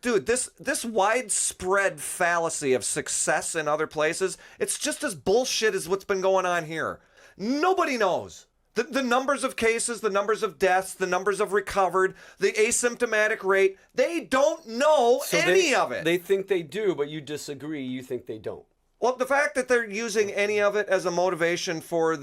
Dude, this widespread fallacy of success in other places, it's just as bullshit as what's been going on here. Nobody knows. The numbers of cases, the numbers of deaths, the numbers of recovered, the asymptomatic rate, they don't know any of it. They think they do, but you disagree. You think they don't. Well, the fact that they're using any of it as a motivation for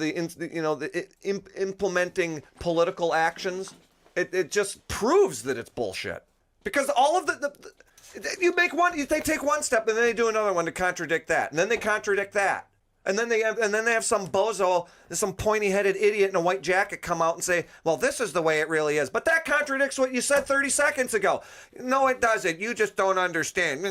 implementing political actions, it just proves that it's bullshit. Because all of they take one step and then they do another one to contradict that, and then they contradict that, and then they have some bozo, some pointy-headed idiot in a white jacket come out and say, "Well, this is the way it really is," but that contradicts what you said 30 seconds ago. No, it doesn't. You just don't understand.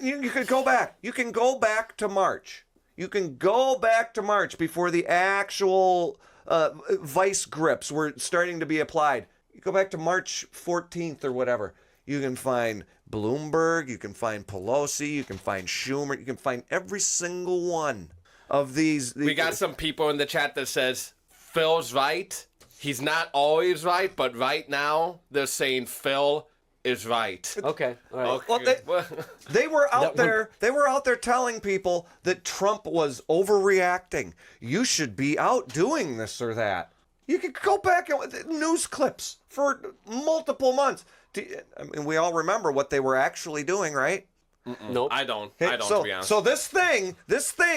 You could go back. You can go back to March. You can go back to March before the actual vice grips were starting to be applied. You go back to March 14th or whatever. You can find Bloomberg. You can find Pelosi. You can find Schumer. You can find every single one of these. We got some people in the chat that says Phil's right. He's not always right, but right now they're saying Phil is right. Okay. All right. Okay. Well, they were out there. They were out there telling people that Trump was overreacting. You should be out doing this or that. You could go back and news clips for multiple months. I mean, we all remember what they were actually doing, right? Nope. I don't, So, to be honest. so this thing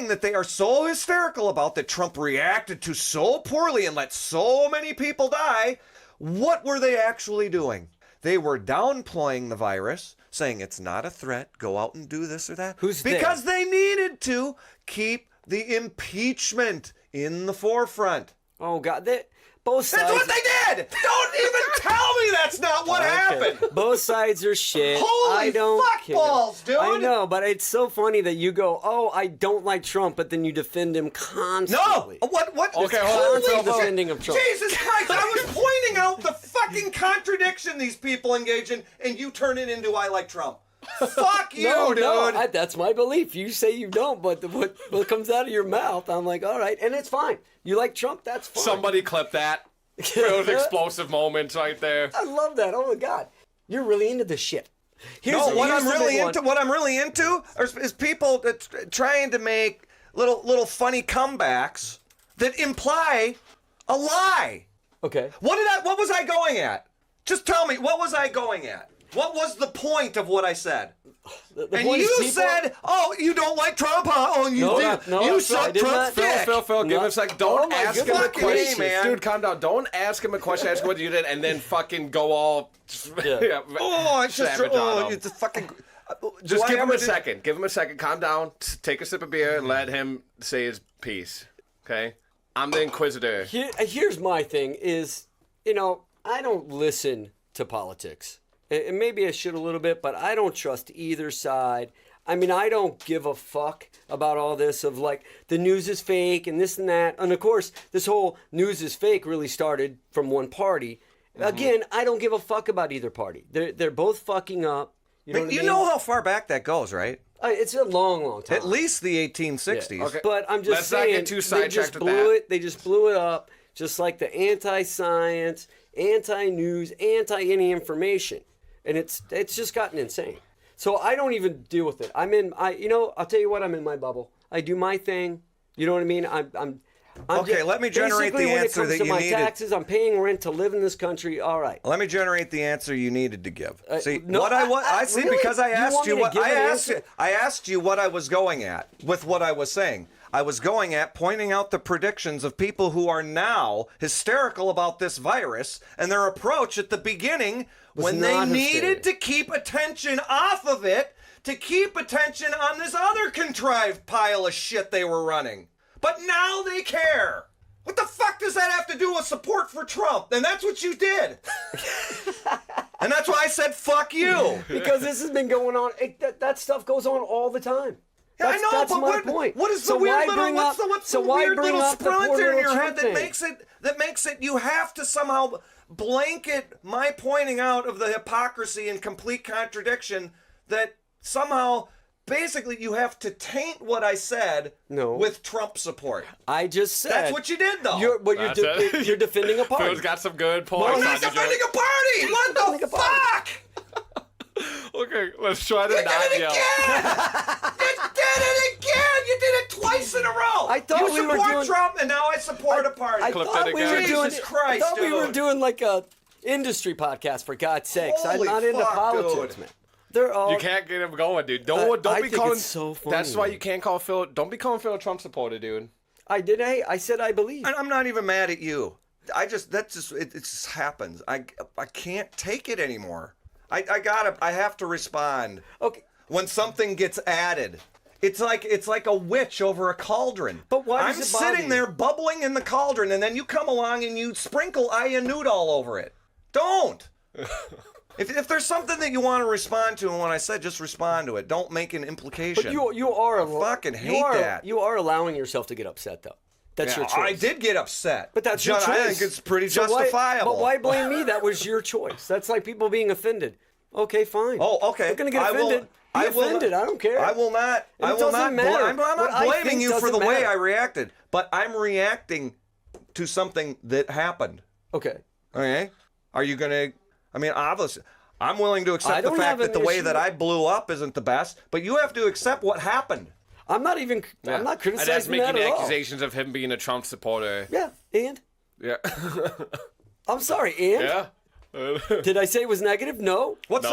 that they are so hysterical about, that Trump reacted to so poorly and let so many people die, what were they actually doing? They were downplaying the virus, saying it's not a threat, go out and do this or that. Who's they? Because they needed to keep the impeachment in the forefront. Oh God, both sides. That's what they did! Don't even tell me that's not what happened! Both sides are shit. Holy I don't care. fuckballs, dude! I know, but it's so funny that you go, "Oh, I don't like Trump," but then you defend him constantly. No! What? Okay, It's hold on, totally Phil. Defending of Trump. Jesus Christ, I was pointing out the fucking contradiction these people engage in, and you turn it into I like Trump. Fuck you, No, dude! that's my belief. You say you don't, but what comes out of your mouth, I'm like, all right, and it's fine. You like Trump, that's fine. Somebody clip that. Those explosive moments right there. I love that. Oh my God, you're really into this shit. What I'm really into is people that trying to make little funny comebacks that imply a lie. Okay. What was I going at? Just tell me, what was I going at? What was the point of what I said? The And point is you people- said, "Oh, you don't like Trump, huh? Oh, you did. no, You I suck did Trump's not. dick." Phil, give No. him a second. Oh Don't my ask him a goodness question. man. Dude, calm down. Don't ask him a question. Ask him what you did, and then fucking go all. Yeah. Oh, it's just savage on him. it's a fucking. Just Do give I him ever a do- second. Give him a second. Calm down. Take a sip of beer and let him say his piece. Okay? I'm the Inquisitor. Here's my thing is, I don't listen to politics. And maybe I should a little bit, but I don't trust either side. I mean, I don't give a fuck about all this of like the news is fake and this and that. And of course, this whole news is fake really started from one party. Again, I don't give a fuck about either party. They're both fucking up. You know what I mean? know how far back that goes, right? It's a long, long time. At least the 1860s. Yeah. Okay. But I'm just Let's not saying, get too they sidetracked just with blew that. it. They just blew it up, just like the anti-science, anti-news, anti-any information, and it's just gotten insane. So I don't even deal with it. I'll tell you what, I'm in my bubble. I do my thing. You know what I mean? I'm Okay, let me generate basically, the when answer it comes that to you my needed. taxes, I'm paying rent to live in this country. All right. Let me generate the answer you needed to give. See, no, I see really? because I You asked want you me to what give I an asked you. answer? I asked you what I was going at with what I was saying. I was going at pointing out the predictions of people who are now hysterical about this virus and their approach at the beginning when they not needed hysteria. to keep attention off of it to keep attention on this other contrived pile of shit they were running. But now they care. What the fuck does that have to do with support for Trump? And that's what you did. And that's why I said fuck you. Because this has been going on. That stuff goes on all the time. Yeah, I know, That's but my point. what is the So weird why little bring what's up- the, what's so the why weird bring little up the poor splinter in little your head Trump that makes it you have to somehow blanket my pointing out of the hypocrisy and complete contradiction that somehow basically you have to taint what I said No. with Trump support. I just said That's what you did though. You're That's it. you're defending a party. Phil's got some good Oh, points. he's on you, defending Joe. a party! What the Defending a party. fuck? Okay, let's try to You not did it yell. again! You did it again! You did it twice in a row! I thought you we were support doing- Trump and now I support a party. I Clip thought that we were again. doing. Jesus Christ, I thought we were dude. doing like a industry podcast for God's sakes. I'm Holy not into fuck, politics, dude. man. They're all. You can't get him going, dude. Don't I be think calling. it's so funny, That's why man. you can't call Phil. Don't be calling Phil a Trump supporter, dude. I did. I said I believe. And I'm not even mad at you. It just happens. I can't take it anymore. I have to respond. Okay. When something gets added. It's like a witch over a cauldron. But why does I'm it bother sitting you? there bubbling in the cauldron and then you come along and you sprinkle Ayanut all over it. Don't. If there's something that you want to respond to and what I said, just respond to it. Don't make an implication. But you are. fucking hate that. You are allowing yourself to get upset though. That's your choice. I did get upset. But that's your choice. I think it's pretty So justifiable. But why blame me? That was your choice. That's like people being offended. Okay, fine. Oh, okay. I'm gonna get I will- offended. Be offended. I don't care. I will not. It I will doesn't not. matter. I'm What not I blaming think you for the doesn't way matter. I reacted, but I'm reacting to something that happened. Okay. Okay? Are you gonna? I mean, obviously, I'm willing to accept the fact that the way that I blew up isn't the best, but you have to accept what happened. I'm not criticizing And that's making that at all. accusations of him being a Trump supporter. Yeah, and? Yeah. I'm sorry, and? Yeah. Did I say it was negative? No. What's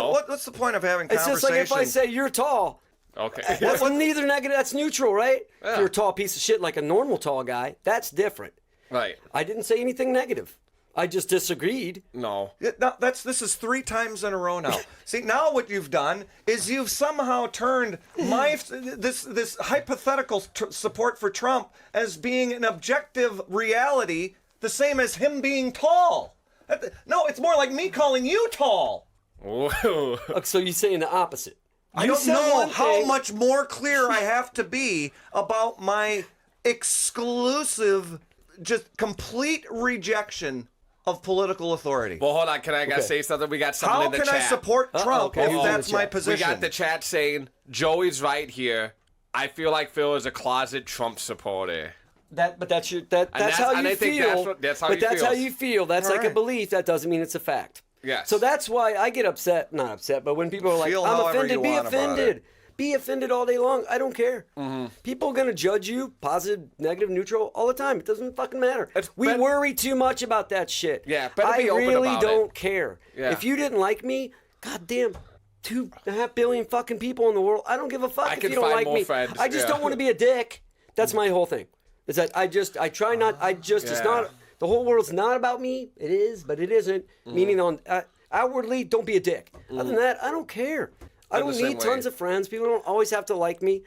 the point of having It's conversation? just like if I say you're tall. Okay. That's neither negative, that's neutral, right? Yeah. If you're a tall piece of shit like a normal tall guy, that's different. Right. I didn't say anything negative. I just disagreed. No. This is 3 times in a row now. See, now what you've done is you've somehow turned this hypothetical support for Trump as being an objective reality, the same as him being tall. No, it's more like me calling you tall. Whoa. So you're saying the opposite. I don't know how much more clear I have to be about my exclusive, just complete rejection of political authority. Well, hold on. Can I say something? We got something in the chat. How can I support Trump if that's my position? We got the chat saying, Joey's right here. I feel like Phil is a closet Trump supporter. That's how you feel. That's how you feel. That's like a belief. That doesn't mean it's a fact. Yes. So that's why I get upset. Not upset, but when people are like, I'm offended, be offended. Be offended all day long. I don't care. Mm-hmm. People are going to judge you, positive, negative, neutral, all the time. It doesn't fucking matter. We worry too much about that shit. Yeah, better be open I really about don't it. care. Yeah. If you didn't like me, goddamn, 2.5 billion fucking people in the world. I don't give a fuck if you don't like me. Friends. I just don't want to be a dick. That's my whole thing. Is that it's not, the whole world's not about me. It is, but it isn't. Meaning outwardly, don't be a dick. Other than that, I don't care. I don't need tons of friends. People don't always have to like me.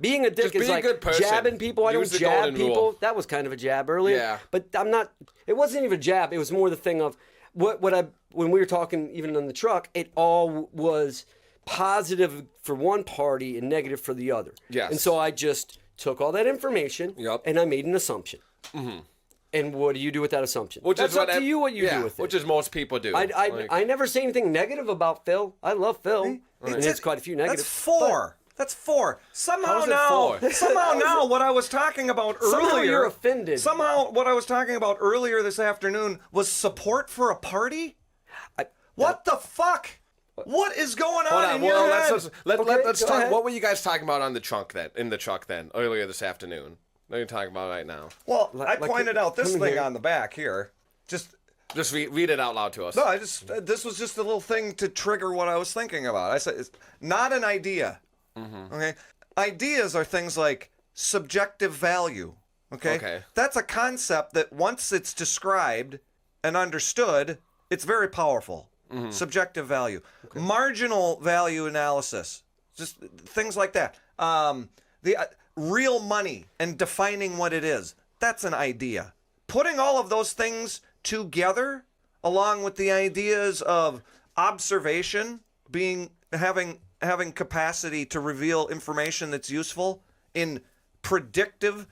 Being a dick is like jabbing people. I don't jab people. That was kind of a jab earlier. Yeah. But I'm not. It wasn't even a jab. It was more the thing of when we were talking even in the truck. It all was positive for one party and negative for the other. Yes. And so I just took all that information and I made an assumption. Mm-hmm. And what do you do with that assumption? That's up to you what you do with it. Which is most people do. I never say anything negative about Phil. I love Phil. And it's quite a few negatives. That's 4. Somehow now, what I was talking about earlier. Somehow you're offended. Somehow what I was talking about earlier this afternoon was support for a party? What the fuck? What is going on in your head? Let's talk. Ahead. What were you guys talking about on the truck then? In the truck then, earlier this afternoon. What are you talking about right now? Well, I pointed out this thing on the back here. Just read it out loud to us. No, this was just a little thing to trigger what I was thinking about. I said it's not an idea. Mm-hmm. Okay, ideas are things like subjective value. Okay, that's a concept that once it's described and understood, it's very powerful. Mm-hmm. Subjective value, marginal value analysis, just things like that. Real money and defining what it is. That's an idea. Putting all of those things together, along with the ideas of observation, having capacity to reveal information that's useful, in predictive,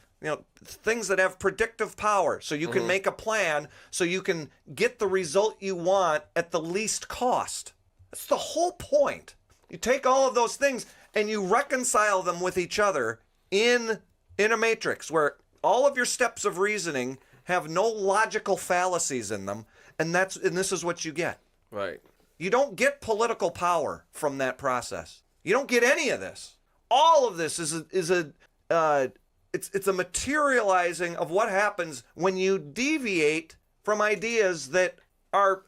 things that have predictive power, so you can make a plan, so you can get the result you want at the least cost. That's the whole point. You take all of those things and you reconcile them with each other in a matrix where all of your steps of reasoning have no logical fallacies in them, and this is what you get. Right. You don't get political power from that process. You don't get any of this. All of this is a materializing of what happens when you deviate from ideas that are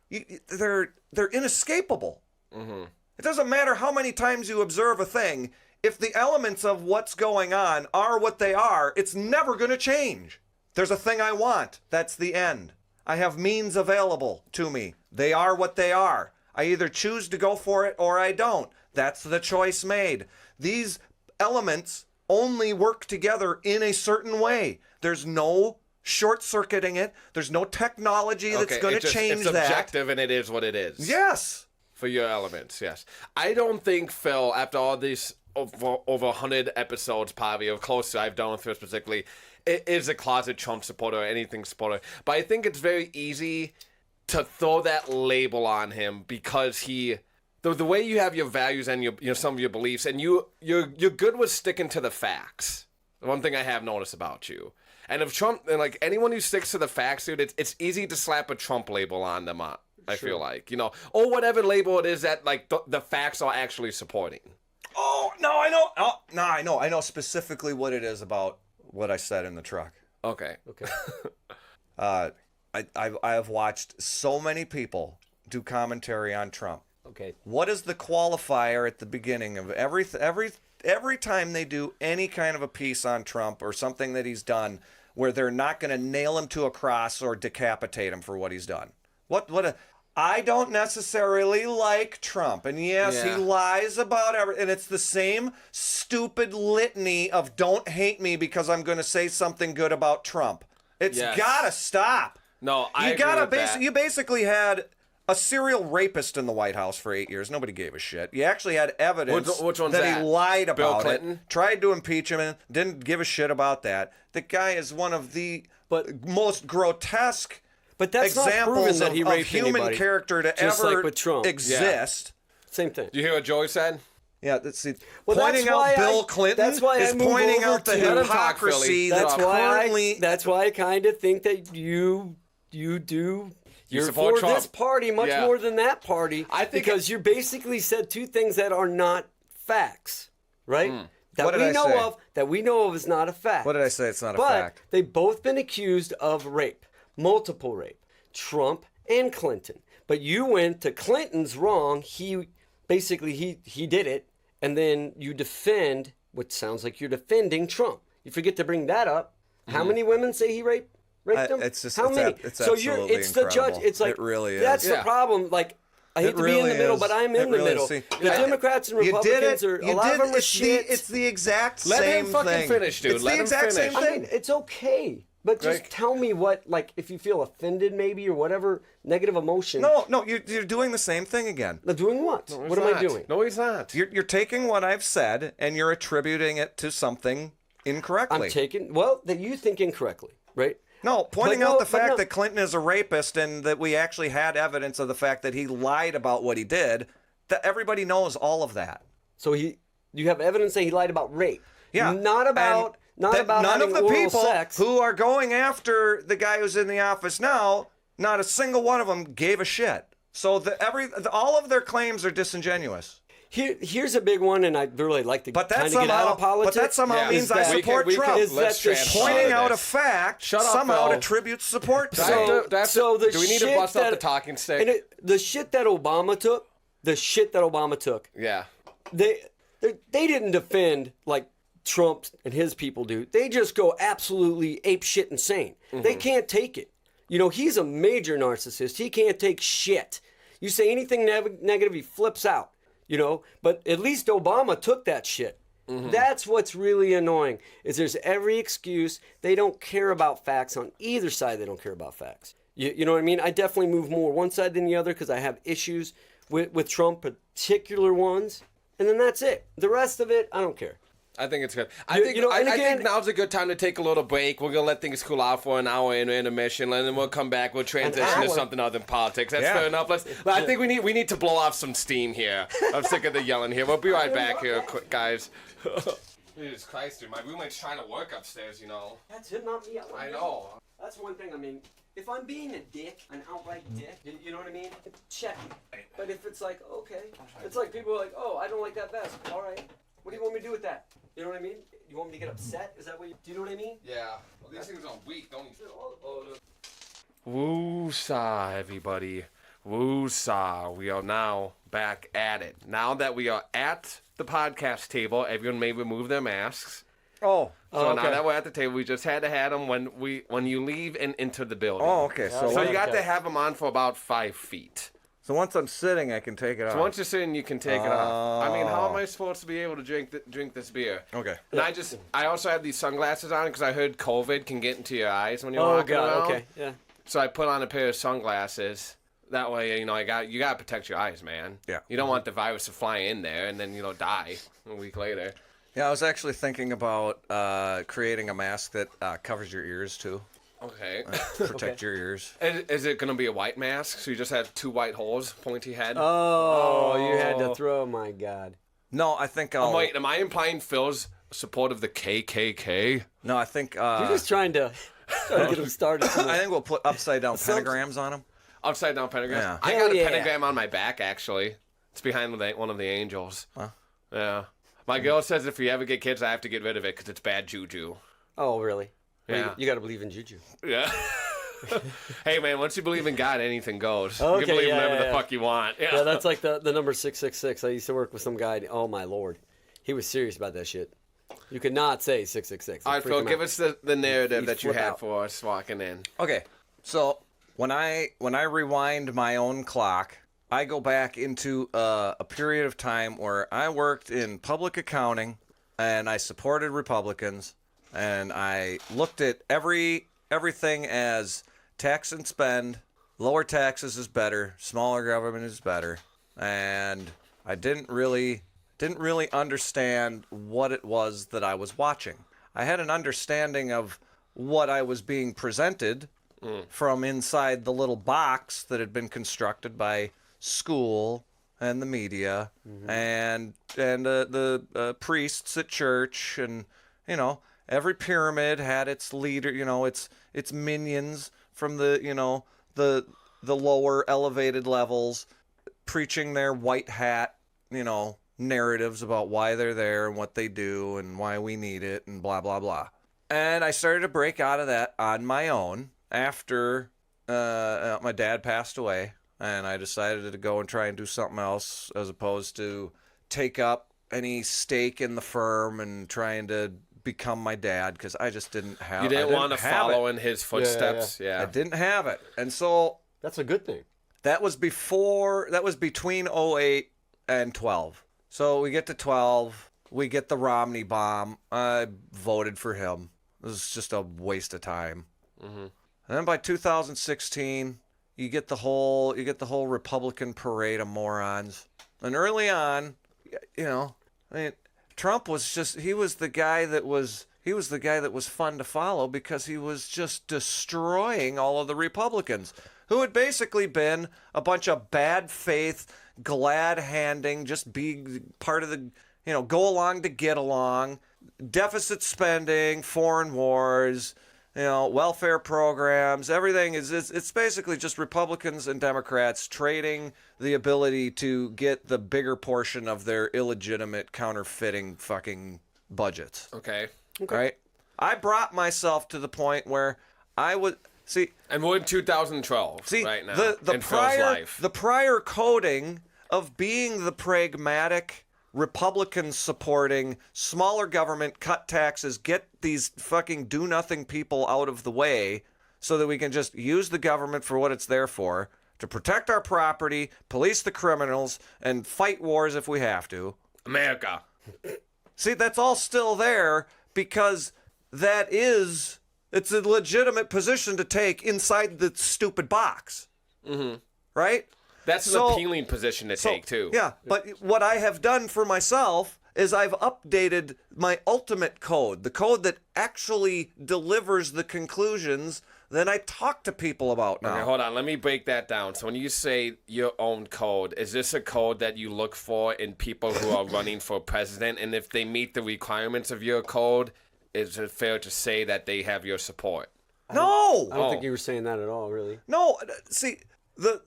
they're inescapable. Mm-hmm. It doesn't matter how many times you observe a thing. If the elements of what's going on are what they are, it's never going to change. There's a thing I want. That's the end. I have means available to me. They are what they are. I either choose to go for it or I don't. That's the choice made. These elements only work together in a certain way. There's no short-circuiting it. There's no technology that's going to change that. It's objective and it is what it is. Yes. For your elements, yes. I don't think, Phil, after all these over 100 episodes, probably, or close to I've done with Phil specifically, it is a closet Trump supporter or anything supporter. But I think it's very easy to throw that label on him because the way you have your values and your some of your beliefs, and you're good with sticking to the facts. One thing I have noticed about you. And if Trump, and like anyone who sticks to the facts, dude, it's easy to slap a Trump label on them. I feel like, or whatever label it is that like the facts are actually supporting. Oh, no, I know. Oh, no, I know specifically what it is about what I said in the truck. Okay. I have watched so many people do commentary on Trump. Okay. What is the qualifier at the beginning of every time they do any kind of a piece on Trump or something that he's done where they're not going to nail him to a cross or decapitate him for what he's done? I don't necessarily like Trump, and yes, he lies about everything, and it's the same stupid litany of don't hate me because I'm going to say something good about Trump. It's gotta stop. No, I agree with that. You basically had a serial rapist in the White House for 8 years. Nobody gave a shit. You actually had evidence which one's that he lied Bill about Clinton? it, tried to impeach him, and didn't give a shit about that. The guy is one of the most grotesque that's examples that he of raped human anybody, character to just ever like with Trump. exist. Same thing. Do you hear what Joey said? Yeah, that's that's pointing out why Bill Clinton that's why is I move pointing over out the to- Let him talk, hypocrisy Philly. that's currently. That's why I kind of think that you do. You're support for Trump. this party much Yeah. more than that party. I think because you basically said two things that are not facts, right? That What did we I know say? of. That we know of is not a fact. What did I say? It's not a But fact. they've both been accused of rape, multiple rape, Trump and Clinton. But you went to Clinton's wrong. He basically he did it, and then you defend what sounds like you're defending Trump. You forget to bring that up. How many women say he raped them? It's just- how it's many? it's so absolutely it's the judge. incredible. It's like It really is. That's the Yeah. problem. Like I hate It to be in really the middle, is. but I'm It in the really middle. is. See, The Democrats and You did Republicans it. are You a lot did of them are it's shit. it's the exact Let same him fucking thing. finish, dude. It's Let the him exact finish. same I thing. mean, it's okay, but just Like- tell me what, like, if you feel offended, maybe, or whatever negative emotion. No, you're doing the same thing again. Doing what? No, What he's am I not. doing? No, he's not. You're taking what I've said and you're attributing it to something incorrectly. I'm taking that you think incorrectly, right? No, pointing But out no, the but fact no. that Clinton is a rapist and that we actually had evidence of the fact that he lied about what he did, that everybody knows all of that. So you have evidence that he lied about rape. Yeah. Not about And that none having of the oral people sex. who are going after the guy who's in the office now, not a single one of them gave a shit. So all of their claims are disingenuous. Here's a big one, and I'd really like to But that kind of get out somehow, of politics. but that somehow Yeah. means Is I that- support we can- Trump. is let's that the transition Pointing to out a this. fact Shut up, somehow Phil. attributes support to Do I it. have to- So the do we need to shit bust out that- the talking stick? the shit that Obama took, Yeah. they didn't defend like Trump and his people do. They just go absolutely ape shit insane. They can't take it. He's a major narcissist. He can't take shit. You say anything negative, he flips out. But at least Obama took that shit. That's what's really annoying. Is there's every excuse. They don't care about facts on either side. They don't care about facts. You know what I mean? I definitely move more one side than the other because I have issues with Trump, particular ones, and then that's it. The rest of it, I don't care. I think it's good. I You- think you know, and I again- think now's a good time to take a little break. We're gonna let things cool out for an hour in intermission, and then we'll come back. We'll transition to hour? something other than politics. That's Yeah. fair enough. I think we need to blow off some steam here. I'm sick of the yelling here. We'll be right back here, quick, guys. Jesus Christ, dude! My roommate's trying to work upstairs. That's him, not me. I know. That's one thing. I mean, if I'm being a dick, an outright dick, you know what I mean? Check me. But if it's like, okay, it's like people are like, oh, I don't like that vest. All right. What do you want me to do with that? You know what I mean? You want me to get upset? Is that what do you know what I mean? Yeah. Well, these things are weak, don't you? Woo-saw, everybody. Woo-saw. We are now back at it. Now that we are at the podcast table, everyone may remove their masks. Oh. So now okay. that we're at the table, we just had to have them when you leave and enter the building. Oh, okay. So, So you Okay. got to have them on for about 5 feet. so once I'm sitting, I can take it off. So once you're sitting, you can take it off. I mean, how am I supposed to be able to drink this beer? Okay. And I also have these sunglasses on because I heard COVID can get into your eyes when you're Oh walking God. around. Okay. Yeah. So I put on a pair of sunglasses. That way, you gotta protect your eyes, man. Yeah. You don't want the virus to fly in there and then die a week later. Yeah, I was actually thinking about creating a mask that covers your ears too. Okay. Protect your ears. Is it gonna be a white mask? So you just have 2 white holes, pointy head? Oh, you had to throw. My God. No, I think I'll. Wait, am I implying Phil's support of the KKK? No, I think. You're just trying to get them started. I think we'll put upside down pentagrams on them. Upside down pentagram. Yeah. I Hell got a yeah. pentagram on my back, actually. It's behind one of the angels. Huh? Yeah. My girl says if we ever get kids, I have to get rid of it because it's bad juju. Oh, really? Well, Yeah. You got to believe in juju. Yeah. Hey, man, once you believe in God, anything goes. Okay, you can believe yeah, whatever yeah, the yeah. fuck you want. Yeah. Yeah, that's like the number 666. I used to work with some guy. Oh, my Lord. He was serious about that shit. You could not say 666. All right, Phil, give us the narrative that you flip had out. for us walking in. Okay, so when I rewind my own clock, I go back into a period of time where I worked in public accounting and I supported Republicans and I looked at everything as tax and spend. Lower taxes is better, smaller government is better, and I didn't really understand what it was that I was watching. I had an understanding of what I was being presented from inside the little box that had been constructed by school and the media and the priests at church, and every pyramid had its leader, its minions from the the lower elevated levels preaching their white hat narratives about why they're there and what they do and why we need it and blah blah blah. And I started to break out of that on my own after my dad passed away, and I decided to go and try and do something else as opposed to take up any stake in the firm and trying to become my dad, because I just didn't have. You didn't want to follow in his footsteps. Yeah. I didn't have it, and so That's a good thing. that was between 08 and 12. So we get to 12, we get the Romney bomb. I voted for him. It was just a waste of time. And then by 2016, you get the whole Republican parade of morons. And early on, Trump was he was the guy that was fun to follow because he was just destroying all of the Republicans, who had basically been a bunch of bad faith, glad-handing, just be part of the, go along to get along, deficit spending, foreign wars, welfare programs, everything it's basically just Republicans and Democrats trading the ability to get the bigger portion of their illegitimate counterfeiting fucking budgets. Okay. Right? I brought myself to the point where I would see. And we're in 2012 See, right now the in Phil's life. the prior coding of being the pragmatic Republican supporting smaller government, cut taxes, get these fucking do nothing people out of the way so that we can just use the government for what it's there for, to protect our property, police the criminals, and fight wars if we have to. America. See, that's all still there because it's a legitimate position to take inside the stupid box. Right? That's an appealing position to take, too. Yeah, but what I have done for myself is I've updated my ultimate code, the code that actually delivers the conclusions that I talk to people about now. Okay, hold on. Let me break that down. So when you say your own code, is this a code that you look for in people who are running for president? And if they meet the requirements of your code, is it fair to say that they have your support? No! I don't think you were saying that at all, really. No, see, the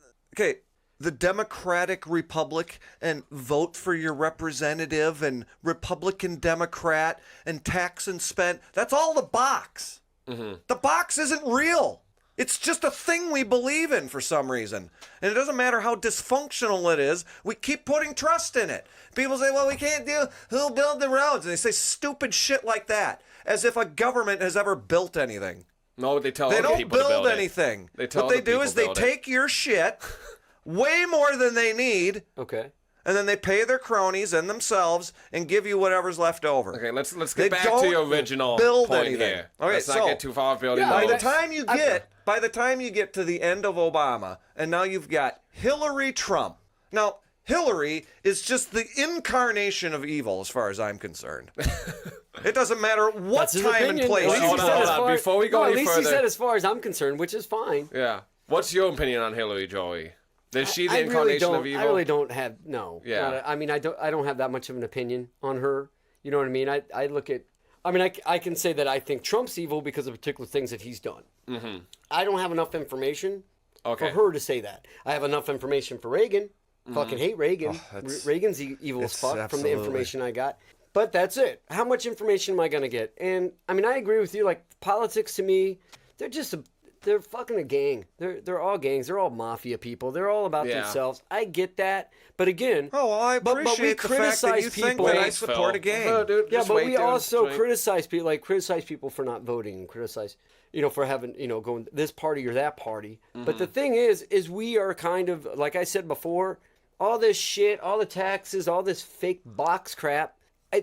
Democratic Republic and vote for your representative and Republican Democrat and tax and spend, that's all the box. The box isn't real. It's just a thing we believe in for some reason. And it doesn't matter how dysfunctional it is, we keep putting trust in it. People say, well, we can't do, who'll build the roads? And they say stupid shit like that, as if a government has ever built anything. No, they tell They other don't people to build build anything. They tell what they other do people is they build it. take your shit way more than they need, Okay. and then they pay their cronies and themselves and give you whatever's left over. Okay, let's They get back to don't your original build point anything. here. Okay, let's not so get too far building Yeah, By the roads. time you get to the end of Obama, and now you've got Hillary Trump. Now, Hillary is just the incarnation of evil as far as I'm concerned. It doesn't matter what That's his time opinion. and place At least you he Hold said on, as hold on. far- Before we go no, any at least further- he said as far as I'm concerned, which is fine. Yeah. What's your opinion on Hillary, Joey? Is she the I incarnation really of evil? I really don't have Yeah. I mean, I don't have that much of an opinion on her. You know what I mean? I look at. I mean, I can say that I think Trump's evil because of particular things that he's done. I don't have enough information for her to say that. I have enough information for Reagan. Fucking hate Reagan. Reagan's evil as fuck from the information I got. But that's it. How much information am I going to get? And, I mean, I agree with you. Like, politics to me, they're fucking a gang. They're all gangs. They're all mafia people. They're all about themselves. I get that. But again... Oh, well, I appreciate the fact that you think that I support a gang. Oh, dude, yeah, but we also wait. criticize people for not voting and criticize, for having, going this party or that party. But the thing is we are kind of, like I said before, all this shit, all the taxes, all this fake box crap,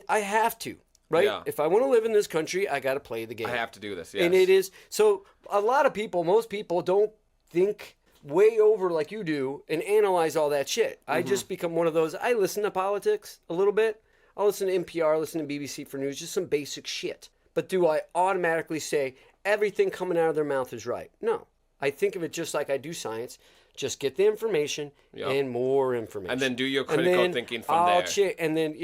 I have to, right? Yeah. If I want to live in this country, I got to play the game. I have to do this, yes. And it is, so a lot of people, most people don't think way over like you do and analyze all that shit. I just become one of those, I listen to politics a little bit. I'll listen to NPR, listen to BBC for news, just some basic shit. But do I automatically say everything coming out of their mouth is right? No. I think of it just like I do science. Just get the information and more information. And then do your critical thinking from there. And then,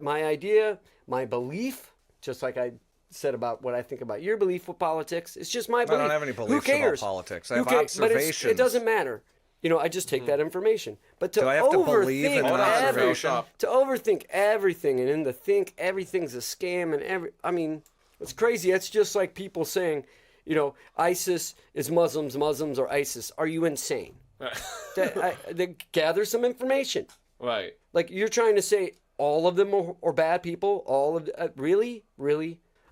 my idea, my belief, just like I said about what I think about your belief with politics, it's just my belief. I don't have any beliefs Who cares? about politics. I have observations. But it doesn't matter. I just take that information. But to Do I have to believe in an observation? To overthink everything and then to think everything's a scam and it's crazy. It's just like people saying, ISIS is Muslims, Muslims are ISIS. Are you insane? They gather some information. Right. Like you're trying to say all of them are bad people. All of really.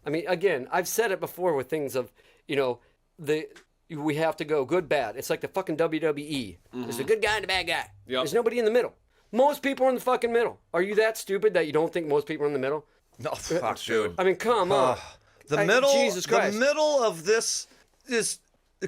I mean, again, I've said it before with things of we have to go good bad. It's like the fucking WWE. There's a good guy and a bad guy. Yep. There's nobody in the middle. Most people are in the fucking middle. Are you that stupid that you don't think most people are in the middle? No, fuck, dude. I mean, come on. Jesus Christ. The middle of this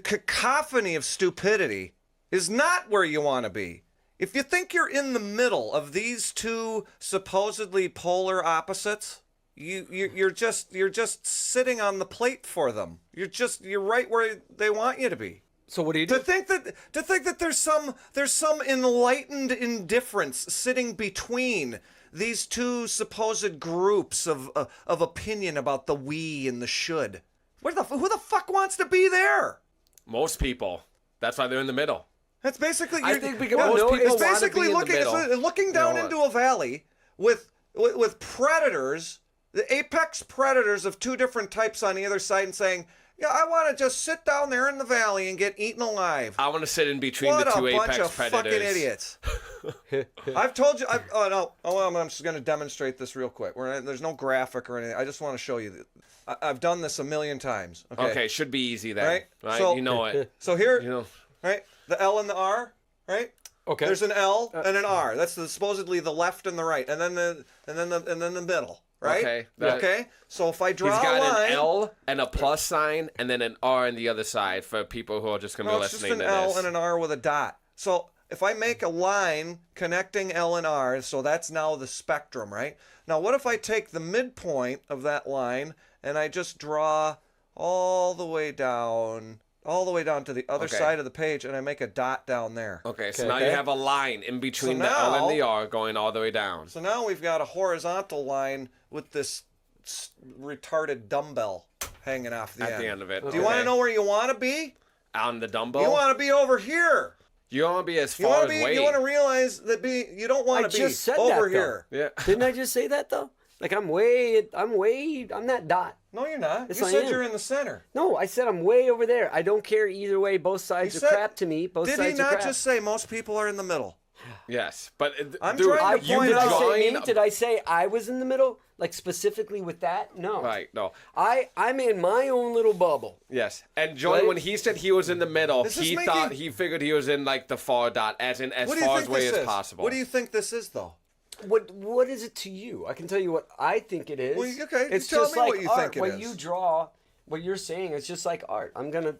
cacophony of stupidity is not where you want to be. If you think you're in the middle of these two supposedly polar opposites, you're just sitting on the plate for them. You're right where they want you to be. So what do you do? To think that there's some enlightened indifference sitting between these two supposed groups of opinion about the we and the should. Who the fuck wants to be there? Most people. That's why they're in the middle. That's basically. I think because most people it's basically want to be in the middle. looking down into a valley with predators, the apex predators of two different types on either side, and saying, "Yeah, I want to just sit down there in the valley and get eaten alive." I want to sit in between the two apex predators. What a bunch of fucking idiots! I've told you. I'm just going to demonstrate this real quick. There's no graphic or anything. I just want to show you. I've done this a million times. Okay, should be easy then. Right? So, you know it. So here, right, the L and the R, right? Okay. There's an L and an R. That's supposedly the left and the right, and then the middle, right? Okay. Okay. So if I draw He's got a line, an L and a plus sign, and then an R on the other side for people who are just going to be listening to this. it's just an L and an R with a dot. So if I make a line connecting L and R, so that's now the spectrum, right? Now what if I take the midpoint of that line and I just draw all the way down to the other side of the page, and I make a dot down there. Okay, so now you have a line in between the L and the R going all the way down. So now we've got a horizontal line with this retarded dumbbell hanging off the At the end of it. Do you want to know where you want to be? On the dumbbell? You want to be over here. You want to be as far as weight. You want to realize that you don't want to be over here. Yeah. Didn't I just say that though? Like I'm that dot. No, you're not. Yes, you said you're in the center. No, I said I'm way over there. I don't care either way. Both sides are crap to me. Both sides are crap. Did he not just say most people are in the middle? Yes, but I'm trying to point out. Did I say I was in the middle? Like specifically with that? No. Right, no. I'm in my own little bubble. Yes. And Joey, when he said he was in the middle, he figured he was in like the far dot, as far away as possible. What do you think this is though? What is it to you? I can tell you what I think it is. Well, okay. It's tell just me like what you art. think it when is. you draw, what you're saying, it's just like art. I'm gonna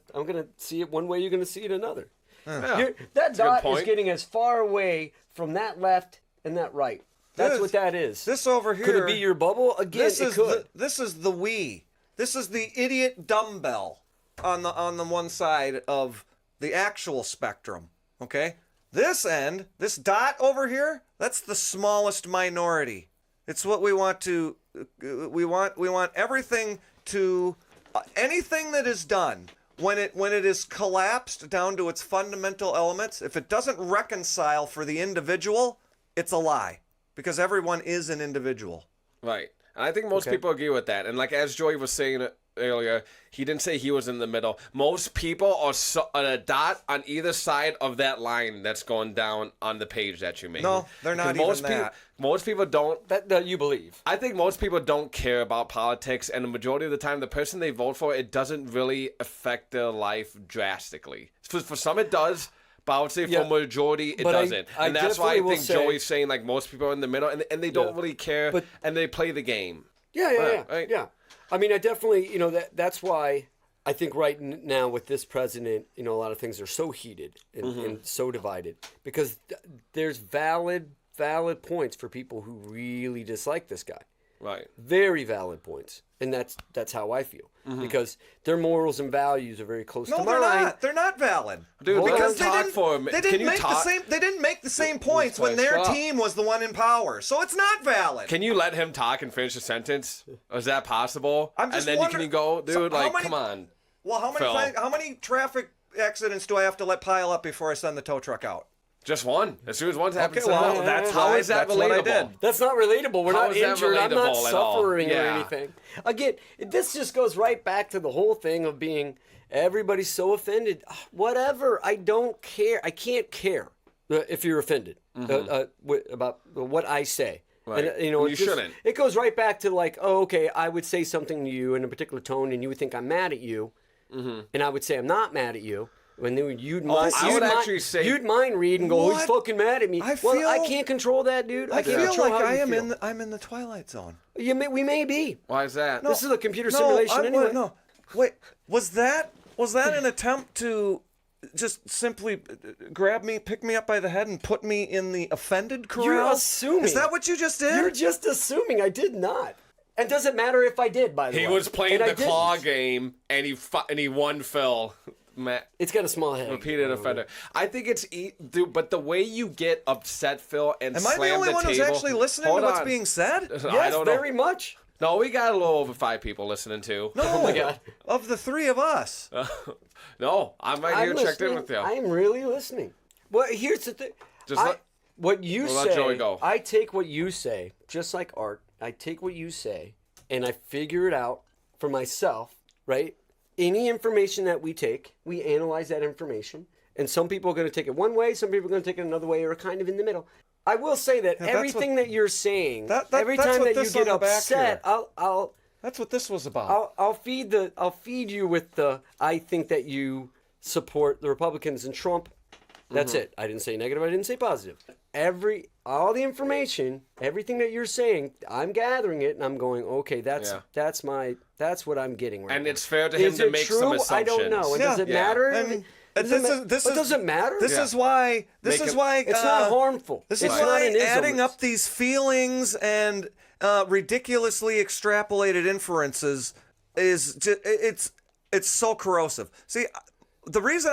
see it one way. You're gonna see it another. Yeah. That dot is getting as far away from that left and that right. That's what that is. This over here. Could it be your bubble? Again, it could. This is the we. This is the idiot dumbbell on the one side of the actual spectrum. Okay. This end, this dot over here, that's the smallest minority. It's what we want to. We want everything to anything that is done when it is collapsed down to its fundamental elements, if it doesn't reconcile for the individual, it's a lie, because everyone is an individual. Right. And I think most people agree with that. And like as Joey was saying earlier, he didn't say he was in the middle. Most people are on a dot on either side of that line that's going down on the page that you made. No, they're not even that. Most people don't. That you believe. I think most people don't care about politics, and the majority of the time, the person they vote for, it doesn't really affect their life drastically. For some, it does. But I would say for a majority, it doesn't. And that's why I think Joey's saying like most people are in the middle and they don't really care and they play the game. Yeah. Right? Yeah. I mean, I definitely, that's why I think right now with this president, a lot of things are so heated and so divided because there's valid points for people who really dislike this guy. Right. Very valid points. And that's how I feel. Because their morals and values are very close to mine. No, they're not. They're not valid. Dude, because they didn't make the same points when their team was the one in power. So it's not valid. Can you let him talk and finish a sentence? Is that possible? I'm just and then wondering, you go, dude, come on. Well, how many traffic accidents do I have to let pile up before I send the tow truck out? Just one. As soon as one happens, how is that relatable? What I did. That's not relatable. We're not injured. I'm not suffering or Yeah. anything. Again, this just goes right back to the whole thing of being everybody's so offended. Whatever. I don't care. I can't care if you're offended about what I say. Right. And, you shouldn't. It goes right back to like, oh, okay, I would say something to you in a particular tone, and you would think I'm mad at you, and I would say I'm not mad at you. When you'd mind read and go, he's fucking mad at me. I can't control that, dude. I can't feel control like how I'm in the Twilight Zone. We may be. Why is that? This is a computer simulation anyway. No, wait. Was that an attempt to just simply pick me up by the head and put me in the offended corral? You're assuming. Is that what you just did? You're just assuming. I did not. And does it matter if I did? By the way, he was playing the claw game and he won Phil. Matt, it's got a small head. Repeated offender. I think it's dude, but the way you get upset, Phil, and am I the only one who's actually listening to what's being said? Yes, I don't know. very much. No, we got a little over 5 people listening too. No, oh my God. Of the 3 of us. No, I'm right here checked in with you. I'm really listening. Well, here's the thing. What you say. Let Joey go. I take what you say, just like art. I take what you say, and I figure it out for myself, right? Any information that we take, we analyze that information. And some people are going to take it one way, some people are going to take it another way, or kind of in the middle. I will say that everything that you're saying, every time that you get upset, I'll that's what this was about. I'll feed you with the I think that you support the Republicans and Trump. That's it. I didn't say negative, I didn't say positive. All the information, everything that you're saying, I'm gathering it and I'm going, okay, that's what I'm getting right and now. it's fair to him to make some assumptions. I don't know. And does it matter? Does it matter? This is why it's not harmful. This is why adding up these feelings and ridiculously extrapolated inferences is just, it's so corrosive. See, the reason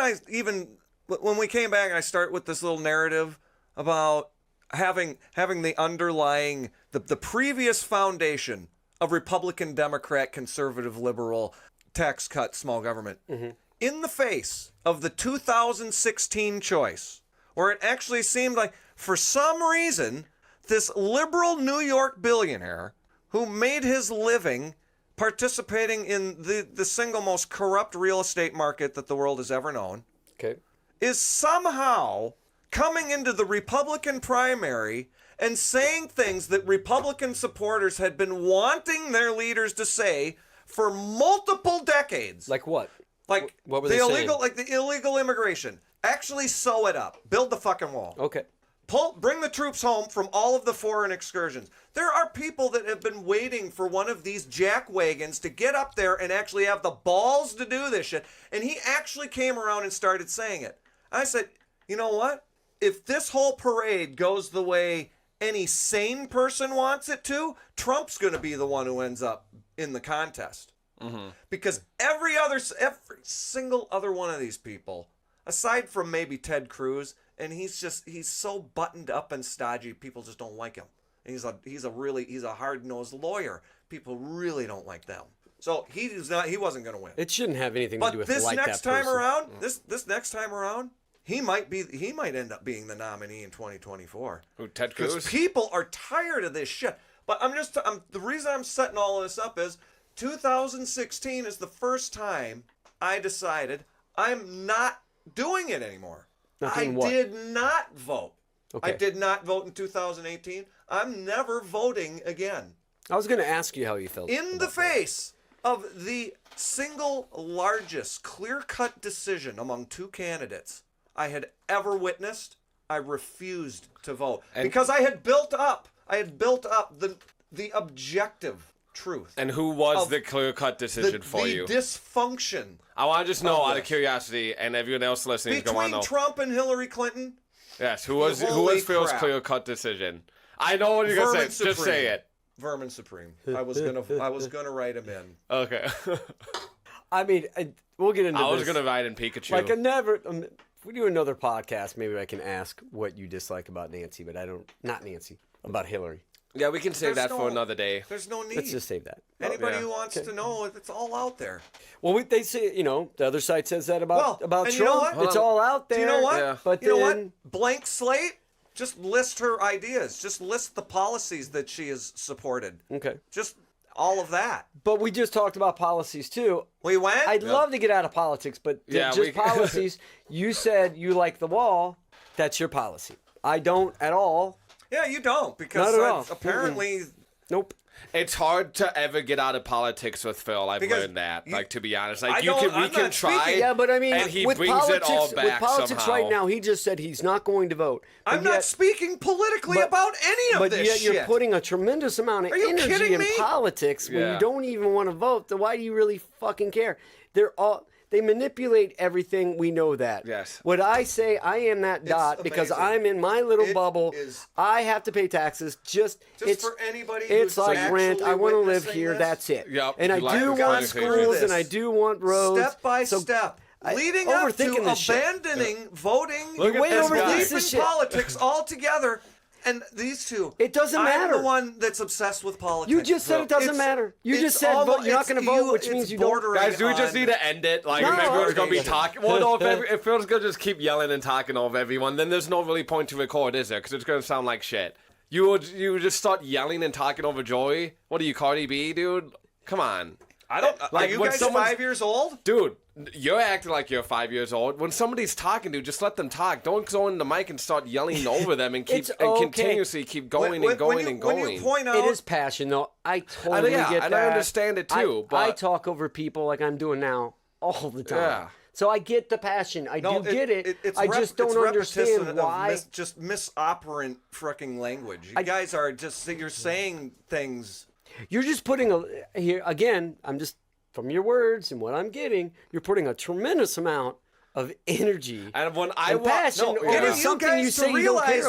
when we came back and I start with this little narrative about having the underlying the previous foundation of Republican, Democrat, conservative, liberal, tax cut, small government, in the face of the 2016 choice, where it actually seemed like, for some reason, this liberal New York billionaire who made his living participating in the single most corrupt real estate market that the world has ever known, is somehow coming into the Republican primary and saying things that Republican supporters had been wanting their leaders to say for multiple decades. Like what? Like what were they saying? The illegal immigration. Actually sew it up. Build the fucking wall. Okay. Bring the troops home from all of the foreign excursions. There are people that have been waiting for one of these jack wagons to get up there and actually have the balls to do this shit. And he actually came around and started saying it. I said, you know what? If this whole parade goes the way any sane person wants it to, Trump's going to be the one who ends up in the contest. Because every single other one of these people, aside from maybe Ted Cruz, and he's so buttoned up and stodgy, people just don't like him. And he's a hard-nosed lawyer. People really don't like them. So he wasn't going to win. It shouldn't have anything to do But with this like next that time person. around, this next time around, he might end up being the nominee in 2024. Who, Ted Because Cruz? people are tired of this shit. But the reason I'm setting all of this up is 2016 is the first time I decided I'm not doing it anymore. Not I doing what? did not vote. Okay. I did not vote in 2018. I'm never voting again. I was going to ask you how you felt. In the face of the single largest clear-cut decision among two candidates I had ever witnessed, I refused to vote because I had built up the objective truth. And who was the clear-cut decision for you? The dysfunction. I want to just know, out of this. curiosity, and everyone else listening is going to Between know. Trump and Hillary Clinton, Yes, who was Holy Phil's crap. clear-cut decision? I know what you're going Vermin to say. Just say it. Vermin Supreme. I was gonna write him in. Okay. I mean, we'll get into this. I was going to write in Pikachu. Like, if we do another podcast, maybe I can ask what you dislike about Nancy, but not Nancy, about Hillary. Yeah, we can save There's that for another day. There's no need. Let's just save that. Anybody yeah. who wants to know, it's all out there. Well, they say, the other side says that about and Trump. you know what? It's all out there. Do you know what? Yeah. But you know what? then, Blank slate. Just list her ideas. Just list the policies that she has supported. okay. Just all of that. But we just talked about policies, too. We went? I'd love to get out of politics, but Yeah, just policies. You said you like the wall. That's your policy. I don't at all. Yeah, you don't. Because Not at all. apparently... Nope. It's hard to ever get out of politics with Phil. I've Because learned that. you- Like, to be honest, I like don't- we I'm can not try. speaking- Yeah, but I mean, and he with brings politics, it all back with politics somehow. right now, he just said he's not going to vote. But I'm not speaking politically but- about any of But this yet shit. you're putting a tremendous amount of Are you energy kidding in me? politics when Yeah. you don't even want to vote. Then why do you really fucking care? They manipulate everything. We know that. Yes. What I say, I am that dot because amazing. I'm in my little It bubble. is- I have to pay taxes. Just for anybody It's who's like rent. actually I want to live witnessing here. this. That's it. Yep, And I you like do the want conversation. schools and This. I do want roads. Step by So step. I- Leading up overthinking to this shit. abandoning voting Look at way this overthink guy. this leaving shit. politics altogether. And these two. It doesn't I'm matter. the one that's obsessed with politics. You just said it doesn't It's- matter. You it's just said almost- you're not going to it's- vote, which it's means you don't. bordering Guys, do we just on- need to end it? Like, No, if everyone's going to be okay. talking... Well, no, if everyone's going to just keep yelling and talking over everyone, then there's no really point to record, is there? Because it's going to sound like shit. You would just start yelling and talking over Joey? What are you, Cardi B, dude? Come on. I don't. Like, are you when guys someone's- 5 years old? Dude, you're acting like you're 5 years old. When somebody's talking, dude, just let them talk. Don't go in the mic and start yelling over them and keep It's okay. continuously keep going When and going you, and when going. you point out, It is passion, though. I totally yeah, get and that. I understand it too, I but- talk over people like I'm doing now all the time. Yeah. So I get the passion. I no, do get it. it's I just don't it's understand repetition of why. just misoperant freaking language. You guys are just you're saying things. You're just putting here again. I'm just from your words and what I'm getting. You're putting a tremendous amount of energy And when I and passion no, over yeah. Getting something you guys you say to you don't care realize